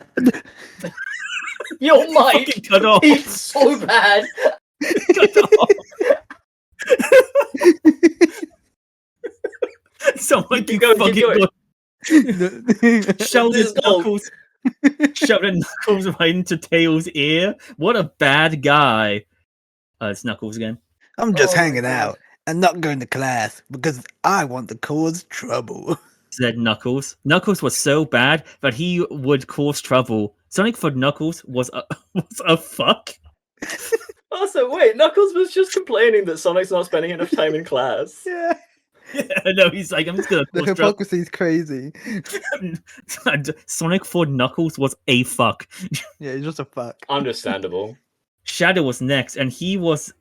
Your mic Fucking cut off. is so bad. Cut off. Someone Keep keep going, fucking keep going. Show This this is gold. Knuckles. Shoved Knuckles right into Tails' ear. What a bad guy. It's Knuckles again. I'm just Oh my hanging God. out and not going to class because I want to cause trouble. Said Knuckles. Knuckles was so bad that he would cause trouble. Sonic for Knuckles was a fuck. Also, wait, Knuckles was just complaining that Sonic's not spending enough time in class. Yeah, No, he's like, I'm just gonna the cause trouble. hypocrisy is crazy. Sonic for Knuckles was a fuck. Yeah, it's just a fuck. Understandable. Shadow was next, and he was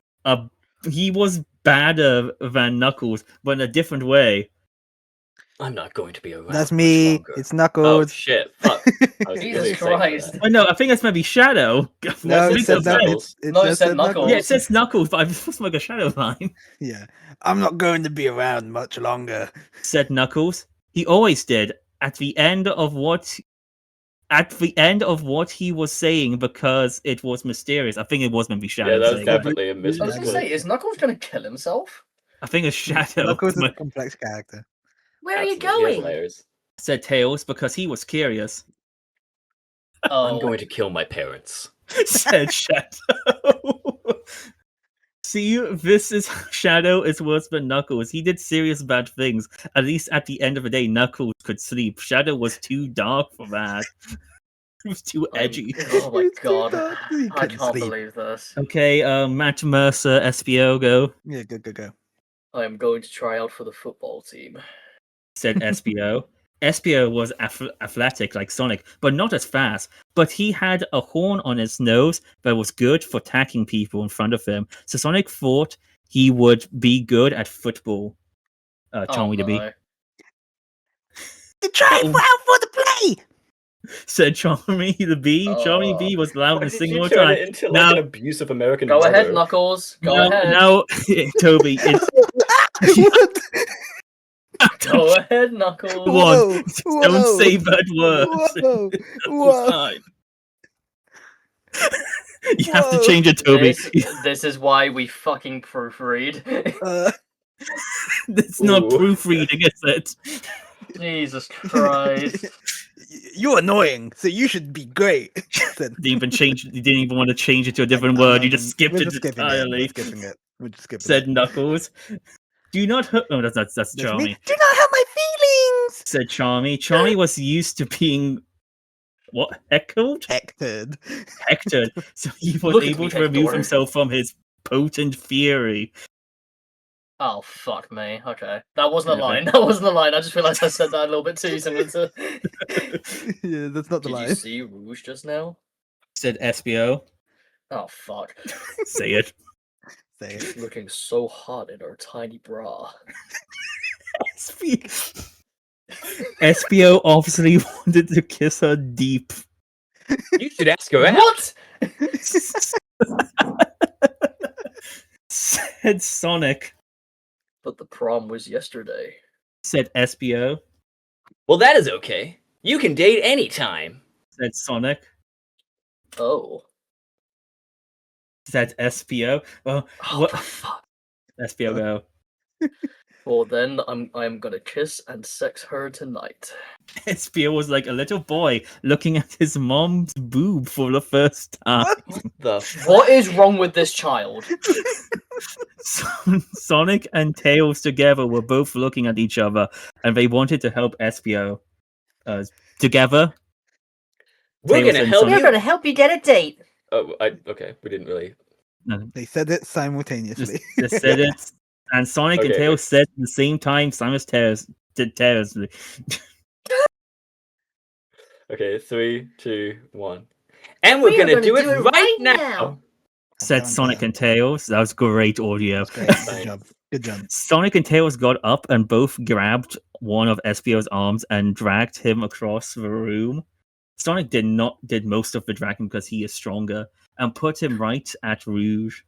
badder than Knuckles, but in a different way. I'm not going to be around. That's much me. longer. It's Oh Knuckles. shit! Fuck. I was Jesus really excited for Christ. that. Oh no, I think that's maybe Shadow. No, It it said said that. Knuckles. It No, it just said said Knuckles. Yeah, it says Knuckles, but I'm supposed to make a Shadow line. Yeah, I'm not going to be around much longer. Said Knuckles. He always did. At the end of what he was saying, because it was mysterious. I think it was maybe Shadow Yeah, that was saying that. definitely a I was gonna misspell. say, is Knuckles gonna kill himself? I think it's Shadow. Knuckles is a complex character. Where are you Absolutely, he has going? layers. Said Tails because he was curious. Oh, I'm going to kill my parents. Said Shadow. See, this is Shadow is worse than Knuckles. He did serious bad things. At least at the end of the day, Knuckles could sleep. Shadow was too dark for that. He was too edgy. Oh my It's too God, dark. He I couldn't can't sleep. believe this. Okay, Matt Mercer, SBO, go. Yeah, go. I am going to try out for the football team. Said SBO. SBO was athletic like Sonic, but not as fast. But he had a horn on his nose that was good for attacking people in front of him. So Sonic thought he would be good at football. Oh Charmy to be. no. To try Oh. out for the play. Said Charmy the Bee. Charmy Bee was loud Why and did sing you more turn time. it into like Now- an abusive American Go mother? ahead, Knuckles. Go ahead. Now, Toby, it's What? Go ahead, Knuckles. Whoa. Whoa, don't whoa, say bad words. Whoa, whoa. Fine. You have to change it, Toby. This is why we fucking proofread. It's not Ooh. proofreading, is it? Jesus Christ. You're annoying, so you should be great. Said- You didn't even want to change it to a different I'm word. not You just gonna- skipped we're it just skipping entirely. We're skipping it. We're just skipping Said it. Knuckles. Do not hurt. Oh, that's That's me. Charmy. Do not hurt my feelings. Said Charmy. Charmy was used to being what heckled, Hectored. hectored, so he was Look at able me, to remove Hector. himself from his potent fury. Oh, fuck me. Okay. That wasn't a Yeah, line. That wasn't a line. I just realized I said that a little bit too similar to. Yeah, that's not the Did you line. see Rouge just now? Said SBO. Oh, fuck. Say it. Say She's it. looking so hot in her tiny bra. SBO obviously wanted to kiss her deep. You should ask her out. What? Said Sonic. But the prom was yesterday. Said SBO. Well, that is okay. You can date anytime. Said Sonic. Oh. Said SBO. Well, Oh, what? the fuck. SBO go. Well, then I'm gonna kiss and sex her tonight. SBO was like a little boy looking at his mom's boob for the first time. What is wrong with this child? Sonic and Tails together were both looking at each other, and they wanted to help SBO. Together, We're Tails gonna and help Sonic- We're you. going to help you get a date. Oh, okay. We didn't really. They said it simultaneously. just said it, and Sonic and Okay, Tails said at the same time. Simon Tails did Tails. Okay, 3, 2, 1. And we're We are gonna gonna do it do it right right now. now. Said Done, Sonic done. and Tails. That was great audio. That's great. Good Thanks. job. Good job. Sonic and Tails got up and both grabbed one of SBO's arms and dragged him across the room. Sonic did most of the dragging because he is stronger, and put him right at Rouge.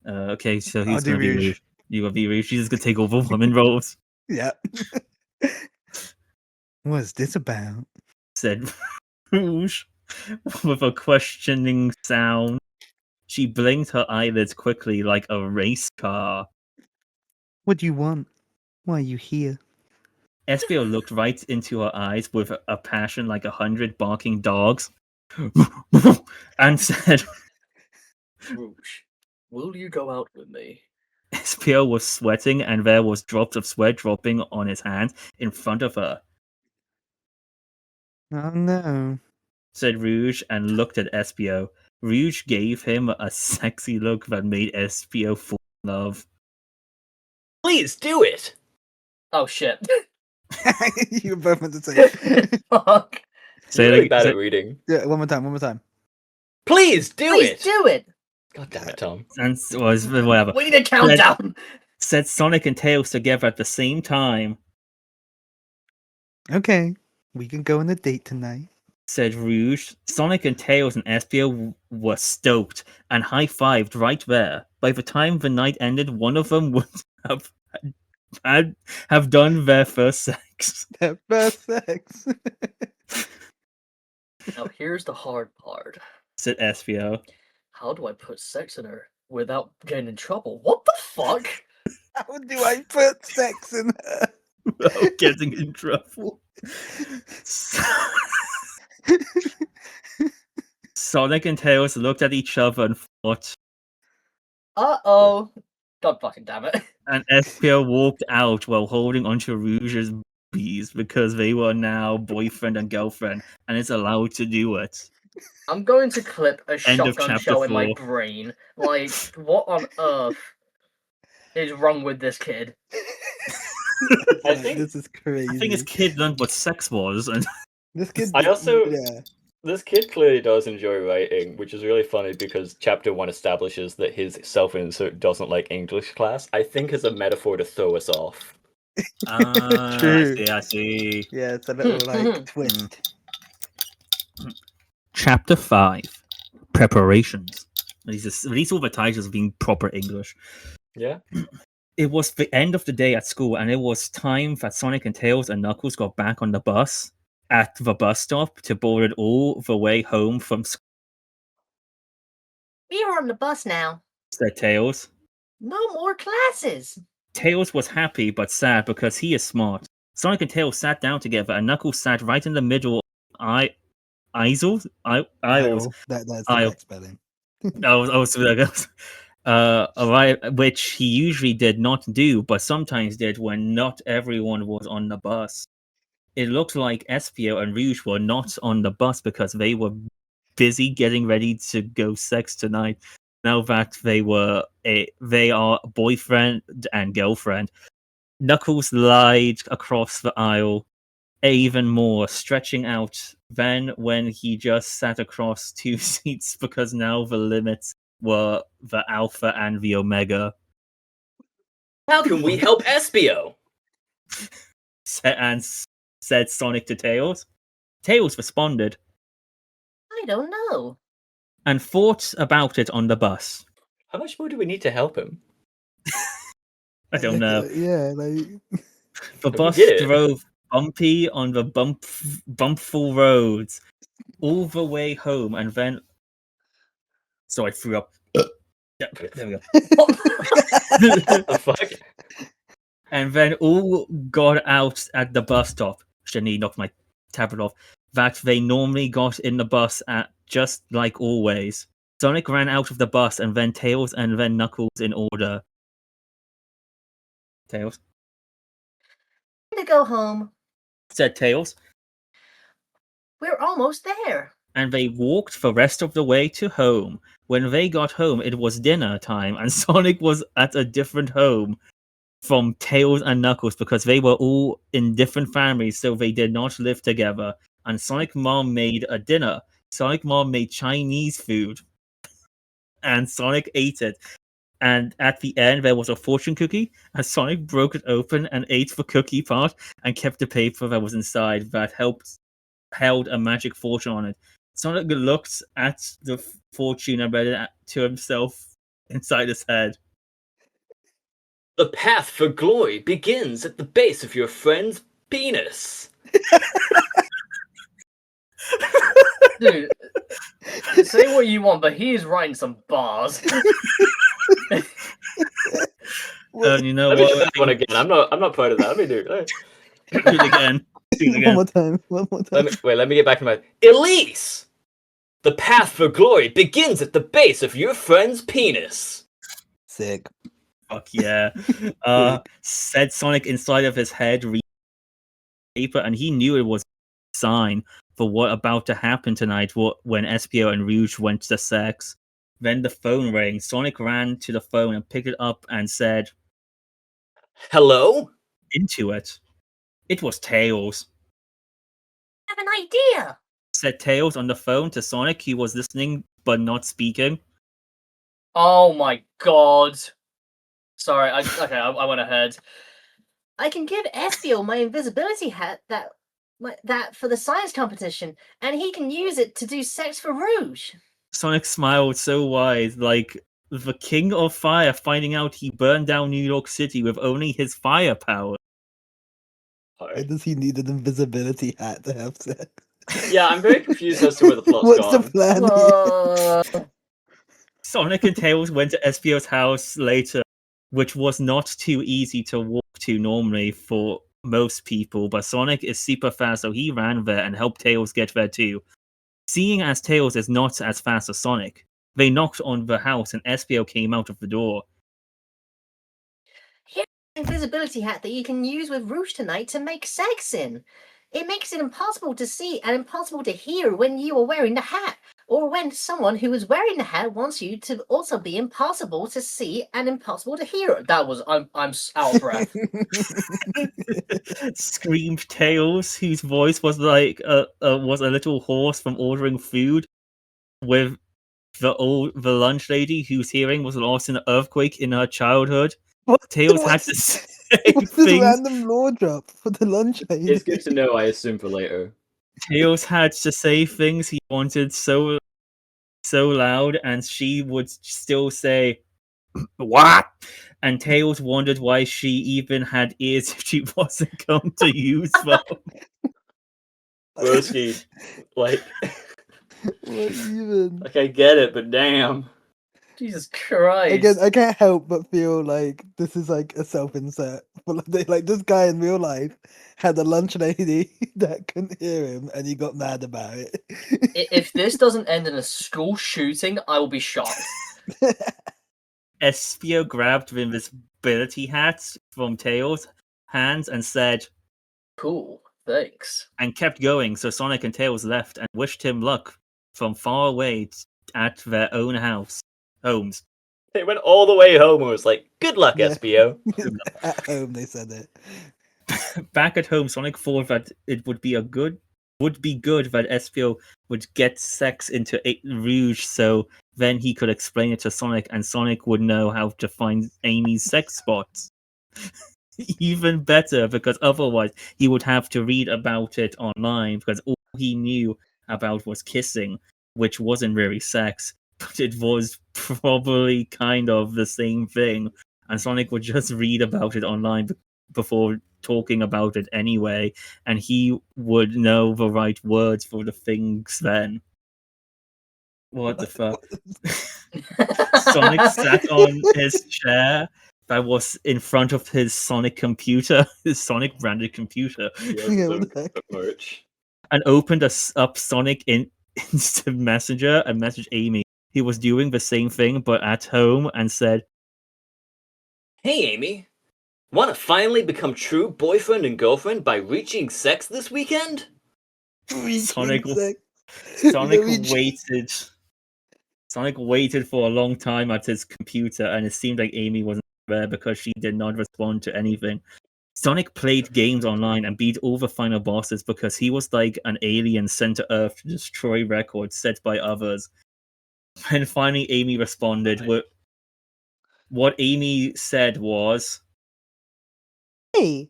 Okay, so I'll he's do gonna be Rouge. Rouge. You gonna be Rouge. She's just gonna take over women roles. Yeah. What's this about? Said Rouge with a questioning sound. She blinked her eyelids quickly like a race car. What do you want? Why are you here? Espio looked right into her eyes with a passion like 100 barking dogs and said, Rouge, will you go out with me? Espio was sweating and there was drops of sweat dropping on his hand in front of her. Oh no. Said Rouge and looked at Espio. Rouge gave him a sexy look that made Espio fall in love. Please do it. Oh shit. You were both meant to say. Fuck. Say You're it really ag- bad say- at reading. Yeah, one more time. Please do Please it. do it. God damn it, Tom. and was whatever. We need a countdown. Said Sonic and Tails together at the same time. Okay, we can go on a date tonight. Said Rouge. Sonic and Tails and Espio were stoked and high-fived right there. By the time the night ended, one of them would have done their first sex. Their first sex. Now here's the hard part. Said Espio. How do I put sex in her without getting in trouble? What the fuck? How do I put sex in her? Without getting in trouble. Sonic and Tails looked at each other and thought, Uh-oh. God fucking damn it. and Espio walked out while holding onto Rouge's bees because they were now boyfriend and girlfriend and is allowed to do it. I'm going to clip a End of shotgun chapter shell in my 4. brain. Like, what on earth is wrong with this kid? I think- This is crazy. I think his kid learned what sex was, and This kid. I also- Yeah. This kid clearly does enjoy writing, which is really funny because chapter 1 establishes that his self-insert doesn't like English class. I think as a metaphor to throw us off. True. I see. Yeah, it's a little like twist. Chapter 5. Preparations. These all the titles being proper English. Yeah? It was the end of the day at school, and it was time that Sonic and Tails and Knuckles got back on the bus at the bus stop to board it all the way home from school, We are on the bus now. said Tails. No more classes. Tails was happy but sad because he is smart. Sonic and Tails sat down together, and Knuckles sat right in the middle of aisles. That's the Aisle. correct spelling. Right, which he usually did not do, but sometimes did when not everyone was on the bus. It looked like Espio and Rouge were not on the bus because they were busy getting ready to go sex tonight. Now that they are boyfriend and girlfriend. Knuckles lied across the aisle even more, stretching out than when he just sat across 2 seats because now the limits were the Alpha and the Omega. How can we help Espio? Said Sonic to Tails. Tails responded I don't know. and thought about it on the bus. How much more do we need to help him? I don't know. Yeah, like The We bus did it. drove bumpy on the bumpful roads all the way home, and then. So I threw up. Yeah, there we go. The fuck? And then all got out at the bus stop. Shouldn't knocked my tablet off. That they normally got in the bus at just like always. Sonic ran out of the bus, and then Tails, and then Knuckles in order. Tails To go home. said Tails, We're almost there. and they walked the rest of the way to home. When they got home, it was dinner time, and Sonic was at a different home from Tails and Knuckles because they were all in different families, so they did not live together. And Sonic Mom made a dinner. Sonic Mom made Chinese food, and Sonic ate it. And at the end, there was a fortune cookie, and Sonic broke it open and ate the cookie part and kept the paper that was inside that held a magic fortune on it. Sonic looked at the fortune and read it to himself inside his head. The path for glory begins at the base of your friend's penis. Dude, say what you want, but he is writing some bars. You know Let me do what? that one again. I'm not proud of that. Let me do it. Do it again. Do it One again. more time. One more time. Let me get back to my Elise. The path for glory begins at the base of your friend's penis. Sick. Fuck yeah. Said Sonic inside of his head, read paper, and he knew it was a sign for what about to happen tonight when Espio and Rouge went to sex. Then the phone rang. Sonic ran to the phone and picked it up and said, Hello? into it. It was Tails. I have an idea. Said Tails on the phone to Sonic. He was listening but not speaking. Oh my god. Sorry, I went ahead. I can give Espio my invisibility hat that for the science competition, and he can use it to do sex for Rouge. Sonic smiled so wide, like the King of Fire finding out he burned down New York City with only his firepower. Why does he need an invisibility hat to have sex? Yeah, I'm very confused as to where the plot's What's gone. the plan here? Sonic and Tails went to Espio's house later, which was not too easy to walk to normally for most people, but Sonic is super fast, so he ran there and helped Tails get there too. Seeing as Tails is not as fast as Sonic, they knocked on the house and Espio came out of the door. Here's an invisibility hat that you can use with Rouge tonight to make sex in. It makes it impossible to see and impossible to hear when you are wearing the hat, or when someone who is wearing the hat wants you to also be impossible to see and impossible to hear. That was I'm out of breath. Screamed Tails, whose voice was like was a little hoarse from ordering food, with the lunch lady whose hearing was lost in an earthquake in her childhood. What? Tails had to say What's this things. random law drop for the lunch lady? It's good to know, I assume, for later. Tails had to say things he wanted so loud, and she would still say, "What?" And Tails wondered why she even had ears if she wasn't going to use them. Broski, like, What even? like I get it, but damn. Jesus Christ. Again, I can't help but feel like this is like a self-insert. Like this guy in real life had a lunch lady that couldn't hear him, and he got mad about it. If this doesn't end in a school shooting, I will be shocked. Espio grabbed the invisibility hat from Tails' hands and said, Cool, thanks. and kept going. So Sonic and Tails left and wished him luck from far away at their own homes. They went all the way home and was like, good luck, Yeah. Espio. At home, they said it. Back at home, Sonic thought that it would be good that Espio would get sex into Rouge, so then he could explain it to Sonic, and Sonic would know how to find Amy's sex spots. Even better, because otherwise he would have to read about it online, because all he knew about was kissing, which wasn't really sex, but it was probably kind of the same thing, and Sonic would just read about it online before talking about it anyway, and he would know the right words for the things then. What the fuck? Sonic sat on his chair that was in front of his Sonic computer, his Sonic branded computer, Yeah, what the heck? Merch. and opened up Sonic in Instant Messenger and messaged Amy. He was doing the same thing but at home and said, Hey, Amy. Want to finally become true boyfriend and girlfriend by reaching sex this weekend? Sonic Insect. Sonic Reach- waited. Sonic waited for a long time at his computer, and it seemed like Amy wasn't there because she did not respond to anything. Sonic played games online and beat all the final bosses because he was like an alien sent to Earth to destroy records set by others. And finally, Amy responded. What Amy said was, Hey,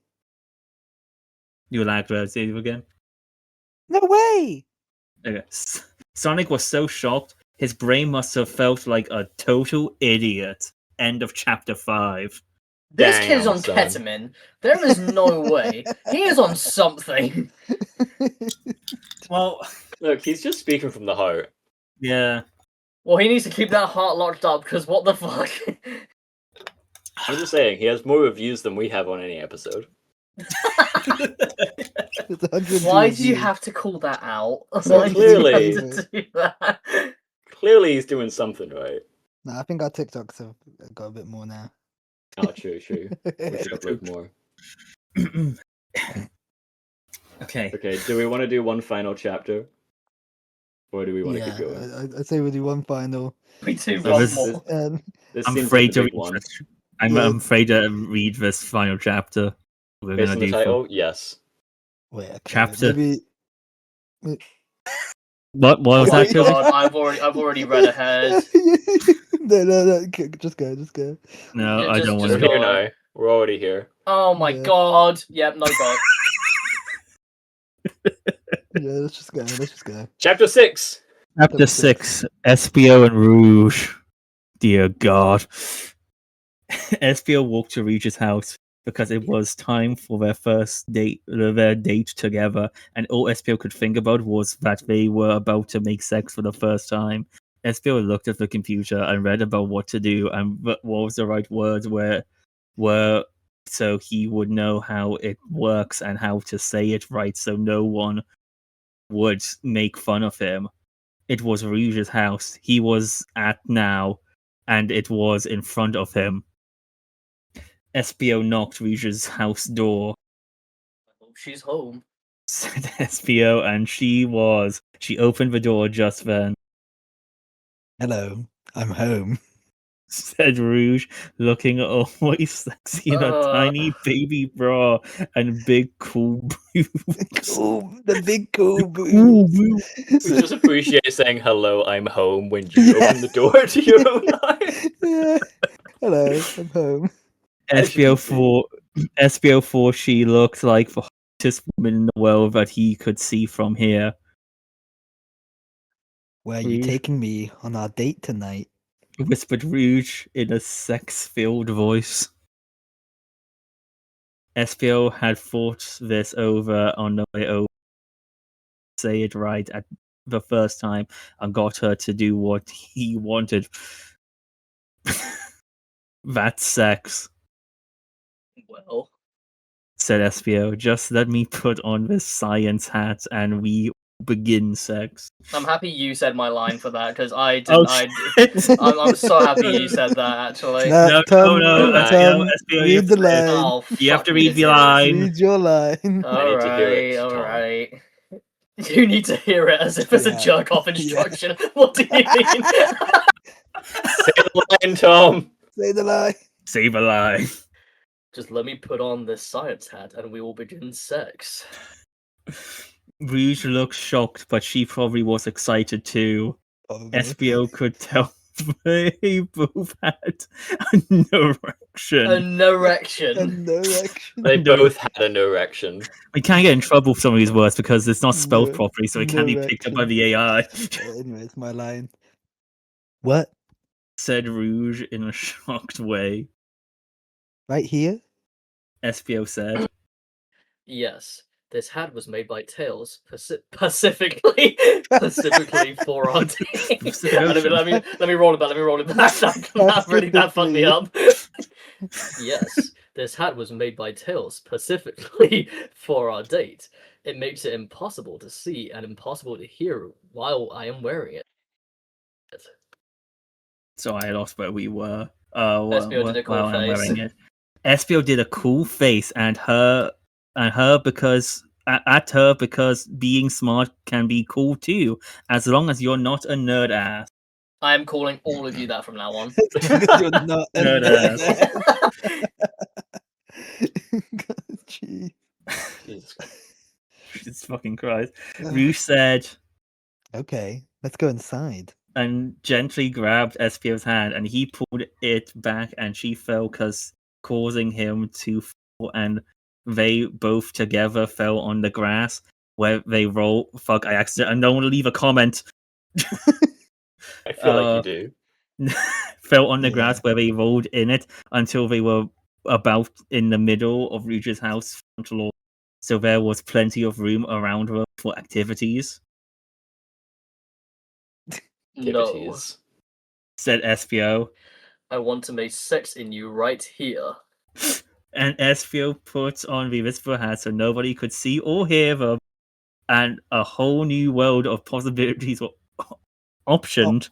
"You lagged there. Say it again." no way! Okay. Sonic was so shocked, his brain must have felt like a total idiot. End of chapter 5. This Damn, kid's on son. ketamine. There is no way. He is on something. Well, Look, he's just speaking from the heart. yeah. Well, he needs to keep that heart locked up, because what the fuck? I'm just saying, he has more reviews than we have on any episode. It's 100 Why do you views. have to call that out? Well, Why do you clearly- have to do that? Clearly, he's doing something right. Nah, I think our TikToks have got a bit more now. Oh, true. We should upload more. Okay. Okay, do we want to do one final chapter? Or do we want to Yeah, keep going? I'd say we'll do one final. We do So one this- more. And This I'm seems afraid like to the big read one. this. I'm Yeah. afraid to read this final chapter. We're Based gonna on the do title, yes. wait, okay, Chapter- maybe. What Oh was my that? Toby? god, I've already read ahead. no, just go. No, Yeah, I just- don't We're want just to. go. here now. We're already here. Oh my Yeah. god. Yep, no god. Yeah, let's just go. Chapter 6! Chapter 6, SBO and Rouge. Dear God. SBO walked to Rouge's house because it was time for their first date, their date together, and all SBO could think about was that they were about to make sex for the first time. SBO looked at the computer and read about what to do and what was the right words were so he would know how it works and how to say it right so no one would make fun of him. It was Rouge's house he was at now, and it was in front of him. SBO knocked Rouge's house door, She's home. said SBO, and she opened the door just then, Hello, I'm home. said Rouge, looking always sexy in a tiny baby bra and big cool boobs. Cool, the big cool Cool boobs. boobs. We just appreciate saying hello, I'm home when you Yeah. open the door to your own life. Yeah. Hello, I'm home. As you can SBO4, she looked like the hottest woman in the world that he could see from here. Where are you Rouge. taking me on our date tonight? Whispered Rouge in a sex-filled voice. SPO had thought this over on the way over, say it right at the first time, and got her to do what he wanted. That's sex, Well, said SPO. Just let me put on this science hat and we begin sex. I'm happy you said my line for that because I Oh, didn't. shit. I'm so happy you said that actually. No, Tom, no, Tom, SPO, you read have the to- line. Oh, You have fuck to me read the to tears. line. Read your line. I need to hear it, Tom. Alright. You need to hear it as if it's Yeah. a jerk off instruction. What do you mean? Say the line, Tom! Say the line. Save a line. Just let me put on this science hat and we will begin sex. Rouge looked shocked, but she probably was excited too. Probably. SBO could tell they both had an erection. An erection. And no action. They No. both had an erection. We can't get in trouble for some of these words because it's not spelled No- properly, so it can't be picked up by erection. the AI. Anyway, it's my line. What? Said Rouge in a shocked way. Right here? SBO said. Yes, this hat was made by Tails specifically for our date. Let me roll it back. That fucked me up. Yes, this hat was made by Tails specifically for our date. It makes it impossible to see and impossible to hear while I am wearing it. So I lost where we were. SBO did a cool while I'm face. wearing it. SBO did a cool face, and her because at her because being smart can be cool too, as long as you're not a nerd ass. I am calling all of you that from now on. Because you're not a No, nerd. Gee. Jesus Christ. Jesus fucking Christ. Rouge said Okay, let's go inside. and gently grabbed SPO's hand, and he pulled it back, and she fell, causing him to fall, and they both together fell on the grass where they roll. Fuck! I don't want to leave a comment. I feel like you do. Fell on the Yeah. grass where they rolled in it until they were about in the middle of Rouge's house front lawn. So there was plenty of room around her for activities, No, Activities. said SPO. I want to make sex in you right here. And Espio puts on the whisper hat so nobody could see or hear them, and a whole new world of possibilities were optioned.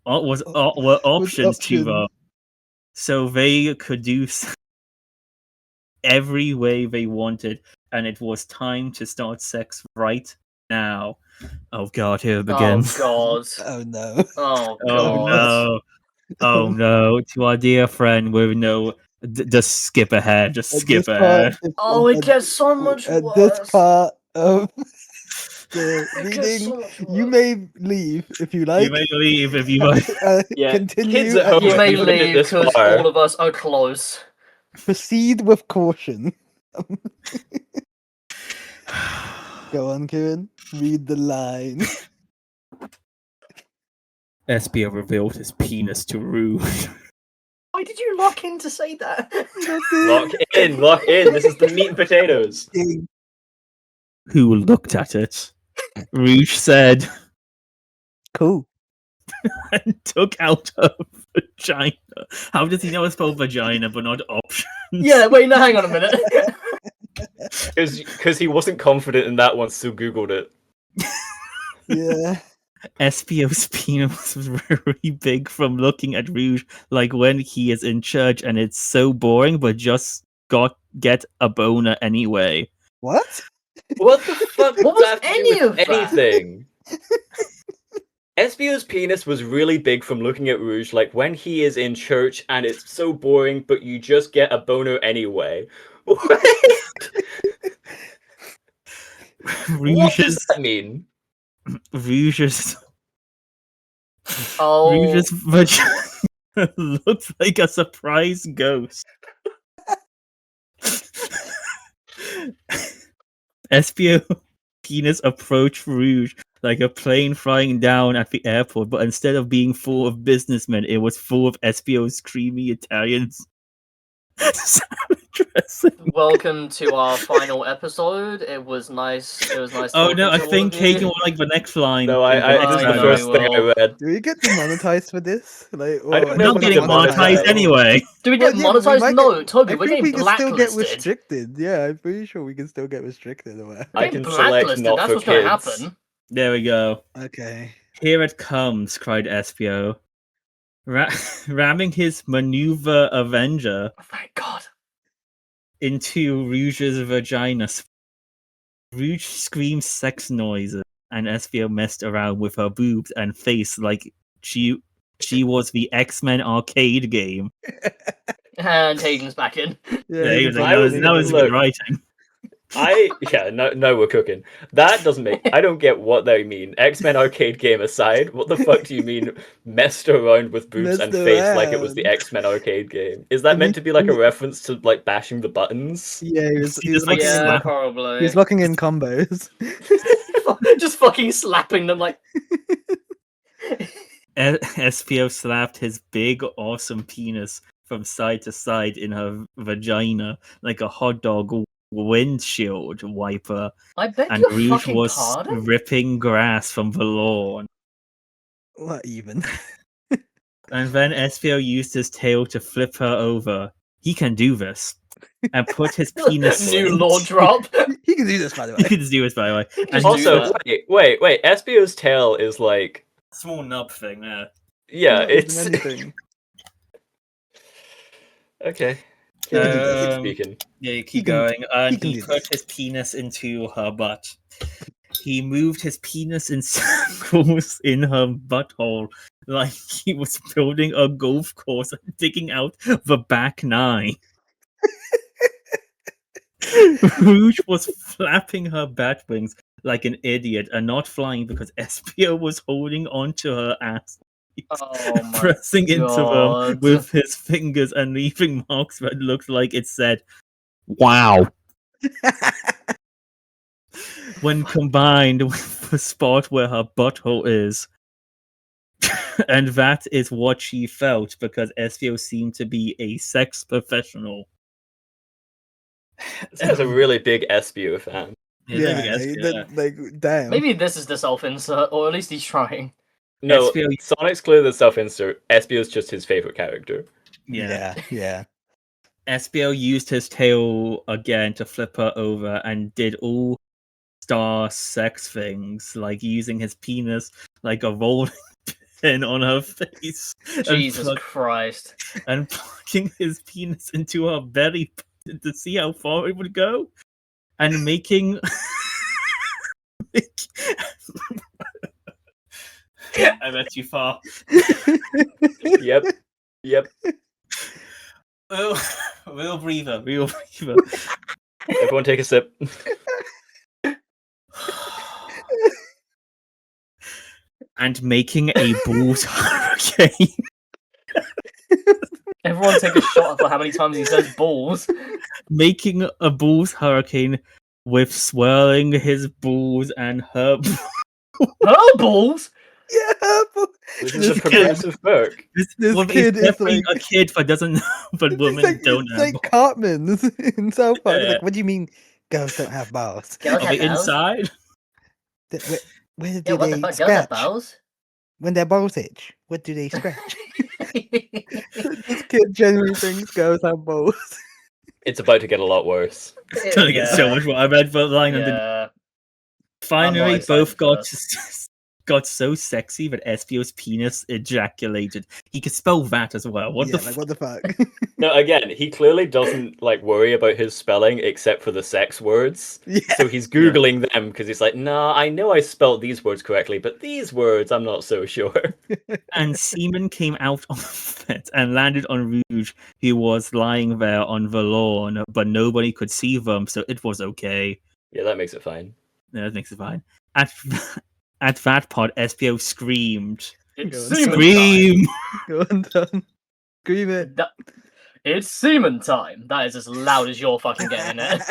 Were options to them, so they could do every way they wanted, and it was time to start sex right now. Oh god, here it begins. Oh god. Oh no. Oh Oh god. no. Oh no, to our dear friend with no. Just skip ahead. Just At skip this part, ahead. Oh, it gets so much at worse. this part of the It gets reading, so much you worse. may leave if you like. You may leave if you like. Yeah, Continue. kids at and home, You if may you've made it leave this because far- all of us are close. Proceed with caution. Go on, Kieran. Read the line. Espio revealed his penis to Rouge. Why did you lock in to say that? Lock in, lock in. This is the meat and potatoes. Who looked at it. Rouge said Cool. and took out her vagina. How does he know it's spelled vagina but not options? Yeah, wait, no, hang on a minute. Because he wasn't confident in that one, so Googled it. Yeah. Espio's penis was very big from looking at Rouge, like when he is in church, and it's so boring, but just get a boner anyway. What? What the fuck? What does was that have to do any with of that? anything? Espio's penis was really big from looking at Rouge, like when he is in church and it's so boring, but you just get a boner anyway. What? What does Rouge's that mean? Rouge's Oh, Rouge's vagina looks like a surprise ghost. Espio penis approached Rouge like a plane flying down at the airport, but instead of being full of businessmen, it was full of Espio's creamy Italians. welcome to our final episode. It was nice. It was nice. Oh talking no, I to all think of you. Kagan would like the next line. No, the I next this is I the know first you thing I will. read. Do we get demonetized for this? Like, I don't We're know not if we getting get monetized monetized. anyway. Do we get Well, yeah, but we monetized? might No, get- Toby, I we're think getting we can still get blacklisted. restricted. Yeah, I'm pretty sure we can still get restricted or whatever. I Getting can select blacklisted, not that's for what's gonna kids. happen. There we go. Okay. Here it comes, cried Espio, ramming his maneuver Avenger Oh, thank God. into Rouge's vagina. Rouge screamed sex noises, and Espio messed around with her boobs and face like she was the X-Men arcade game. And Hayden's back in. Yeah, There you it's go. like- That was good Look. writing. No, we're cooking. That doesn't make. I don't get what they mean. X-Men arcade game aside, what the fuck do you mean messed around with boobs and Messed face like it was the around. X-Men arcade game? Is that I meant mean- to be like a reference to like bashing the buttons? Yeah, he was, He he was just, like, looking in, Yeah, slap- probably. he was looking in combos. Just fucking slapping them like. Espio slapped his big, awesome penis from side to side in her vagina like a hot dog windshield wiper, I beg and your Rouge fucking was pardon? ripping grass from the lawn. What even? And then Espio used his tail to flip her over. He can do this. And put his penis New into- law drop. He can do this, by the He way. can do this, by the way. Just And do Also, that. wait. Espio's tail is like, small nub thing there. yeah, Not it's even anything. okay. Um, Speaking. Yeah, you He keep can- going. And can he do put his penis into her butt. He moved his penis in circles in her butthole like he was building a golf course and digging out the back nine. Rouge was flapping her bat wings like an idiot and not flying because Espio was holding onto her ass, Oh my pressing into them God. with his fingers and leaving marks that looked like it said, "Wow." When combined with the spot where her butthole is. And that is what she felt because Espio seemed to be a sex professional. This guy's a really big Espio fan. Yeah, Yeah, Espio, yeah. like damn. Maybe this is the self-insert, or at least he's trying. No, Espio- Sonic's clearly the self-insert. Espio's just his favorite character. Yeah. Yeah. SBO used his tail again to flip her over and did all star sex things, like using his penis like a rolling pin on her face. Jesus Christ. And plugging his penis into her belly button to see how far it would go. And making I went too far. Yep. Real breather. Everyone take a sip. And making a balls hurricane. Everyone take a shot for how many times he says balls. Making a balls hurricane with swirling his balls and her Her balls? Yeah, but This This is a kid- progressive book. this well, kid it's is definitely like a kid that doesn't know, but women don't it's have like balls. Cartman in South Park. It's Yeah. like, what do you mean girls don't have balls? Girls Are have they balls? inside? Where do Yeah, what the they fuck? Girls have scratch? balls? When their balls itch, what do they scratch? This kid genuinely thinks girls have balls. It's about to get a lot worse. It's gonna get so much more. I read the line and then Yeah. finally excited both got so sexy that SBO's penis ejaculated. He could spell that as well. What yeah, the like f- what the fuck? No, again, he clearly doesn't like worry about his spelling except for the sex words. Yeah. So he's googling them because he's like, "Nah, I know I spelled these words correctly, but these words, I'm not so sure." And semen came out of it and landed on Rouge, who was lying there on the lawn, but nobody could see them, so it was okay. Yeah, that makes it fine. Yeah, that makes it fine. At that part, SBO screamed. It's Go on. semen Scream! Go on, Tom. Scream it. time. It's semen time. That is as loud as you're fucking getting it.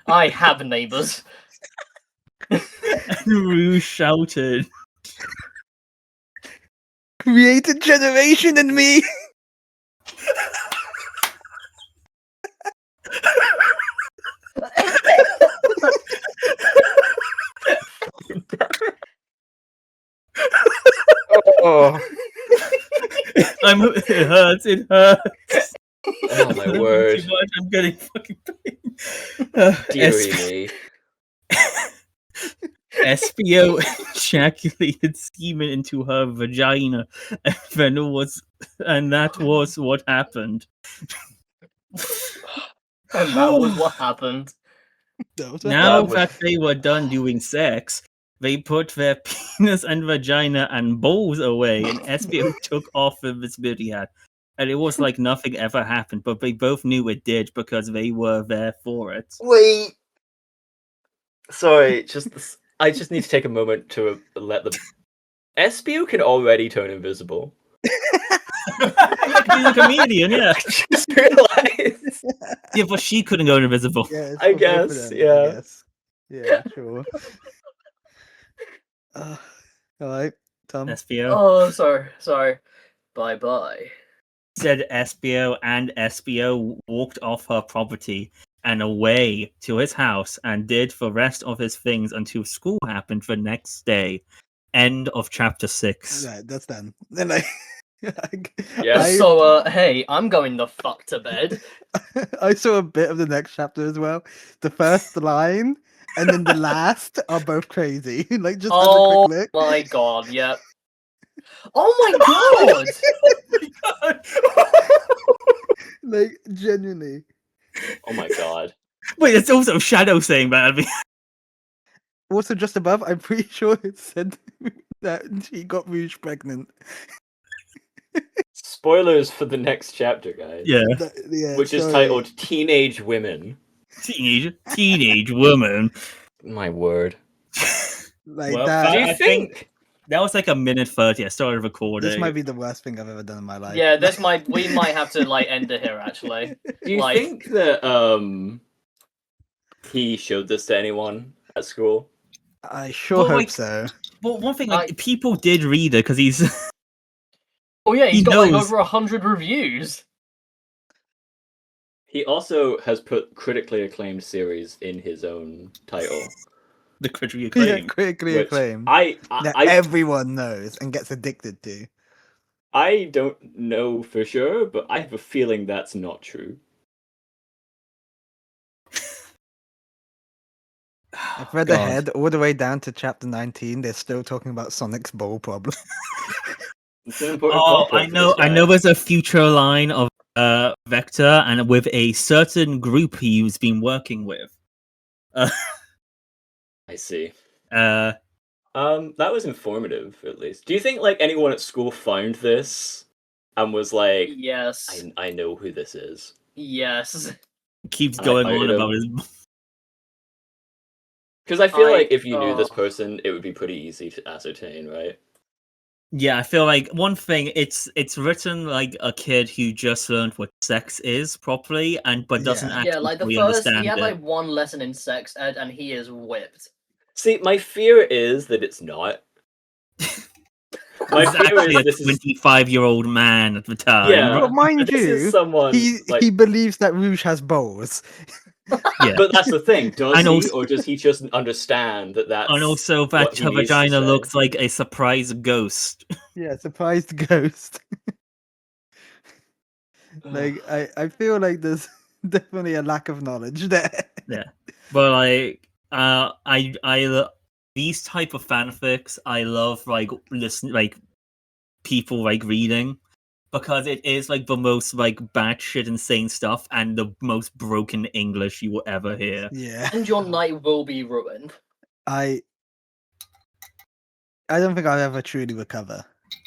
I have neighbours. And Rouge shouted. Create a generation in me. Oh, It hurts. oh my word. Too much, I'm getting fucking pain. Deary me. SBO ejaculated semen into her vagina, and that was what happened. And that was what happened. That was Now That was- that they were done doing sex, they put their penis and vagina and balls away, and SBO took off the invisibility hat. And it was like nothing ever happened, but they both knew it did because they were there for it. Wait. Sorry, I just need to take a moment to let the SBO can already turn invisible. He's a comedian, yeah. I just realized. Yeah, but she couldn't go invisible. Yeah, it's I for both of guess, them, yeah. I guess. Yeah, sure. All right, Tom. SBO Oh, sorry. Bye bye. said SBO, and SBO walked off her property and away to his house and did the rest of his things until school happened the next day. End of chapter 6. Right, that's done. Then I, Yeah. So, hey, I'm going the fuck to bed. I saw a bit of the next chapter as well. The first line and then the last are both crazy. Like just have a Oh quick look. my god, yep. Oh my god! Like genuinely. Oh my god. Wait, it's also Shadow saying that. Also, just above, I'm pretty sure it said that she got Rouge pregnant. Spoilers for the next chapter, guys. Yeah, Yeah, Which is sorry. titled Teenage Women. teenage woman. My word. Like Well, that. Do you I think That was like a minute 30. I started recording. This might be the worst thing I've ever done in my life. Yeah, we might have to like end it here actually. do you like- think that he showed this to anyone at school? I sure Well, hope like- so. Well, one thing, like, people did read it because he's. Oh yeah, he's He got like knows. over 100 reviews. He also has put critically acclaimed series in his own title. the critically Yeah, acclaimed. critically Which acclaimed. I That I everyone knows and gets addicted to. I don't know for sure, but I have a feeling that's not true. I've read God. ahead all the way down to chapter 19. They're still talking about Sonic's bowl problem. It's an important Oh, plot I point for this know. guy. There's a future line of Vector, and with a certain group he's been working with. I see. Uh, That was informative, at least. Do you think like anyone at school found this and was like, Yes. I know who this is? Yes. keeps I going fired on about him. his. Because I feel I- like if you knew this oh. person, it would be pretty easy to ascertain, right? Yeah, I feel like one thing it's written like a kid who just learned what sex is properly, but doesn't Yeah. actually Yeah, like the fully first, he understand had it. like one lesson in sex ed, and he is whipped. See, my fear is that it's not. My He's fear actually is a this is 25-year-old man at the time. Yeah. But mind this is you, someone like. he believes that Rouge has bowls. Yeah. But that's the thing. Does And he, also- or does he just understand that that's And also that what he her needs to vagina say? looks like a surprise ghost. Yeah, surprised ghost. Like I feel like there's definitely a lack of knowledge there. But like these type of fanfics I love like people like reading, because it is like the most like batshit insane stuff and the most broken English you will ever hear. Yeah. And your night will be ruined. I don't think I'll ever truly recover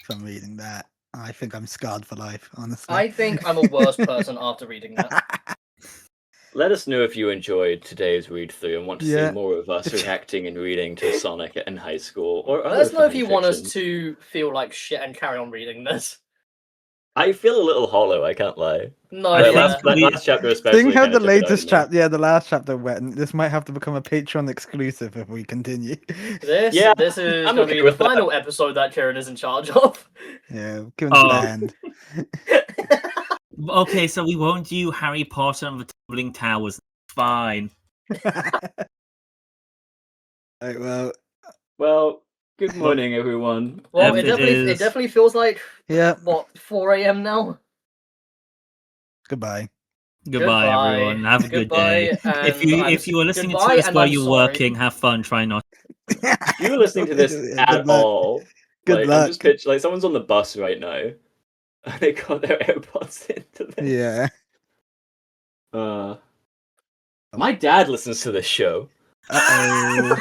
from reading that. I think I'm scarred for life, honestly. I think I'm a worse person after reading that. Let us know if you enjoyed today's read through and want to Yeah. see more of us reacting and reading to Sonic in high school or other Let us know if you fan want us fiction. to feel like shit and carry on reading this. I feel a little hollow, I can't lie. No, I Like, think yeah. that we- last chapter especially. Seeing how kinda the took it out of latest me. chapter, yeah, the last chapter went. This might have to become a Patreon exclusive if we continue. This Yeah, this is I'm gonna okay be with the that. final episode that Kieran is in charge of. Yeah, give Oh. the band. Okay, so we won't do Harry Potter and the Tumbling Towers. Fine. Right, well, Well, good morning, everyone. Well, If it is- definitely feels like yeah, what 4 a.m. now. goodbye. Goodbye, everyone. Have a good day. Goodbye, If and you were listening to goodbye, this and while I'm you're sorry. working, have fun. Try not. If you were listening to this Good at luck. all, Good like luck. I'm just picturing like someone's on the bus right now, and they got their AirPods into this. Yeah. My dad listens to this show. Uh-oh.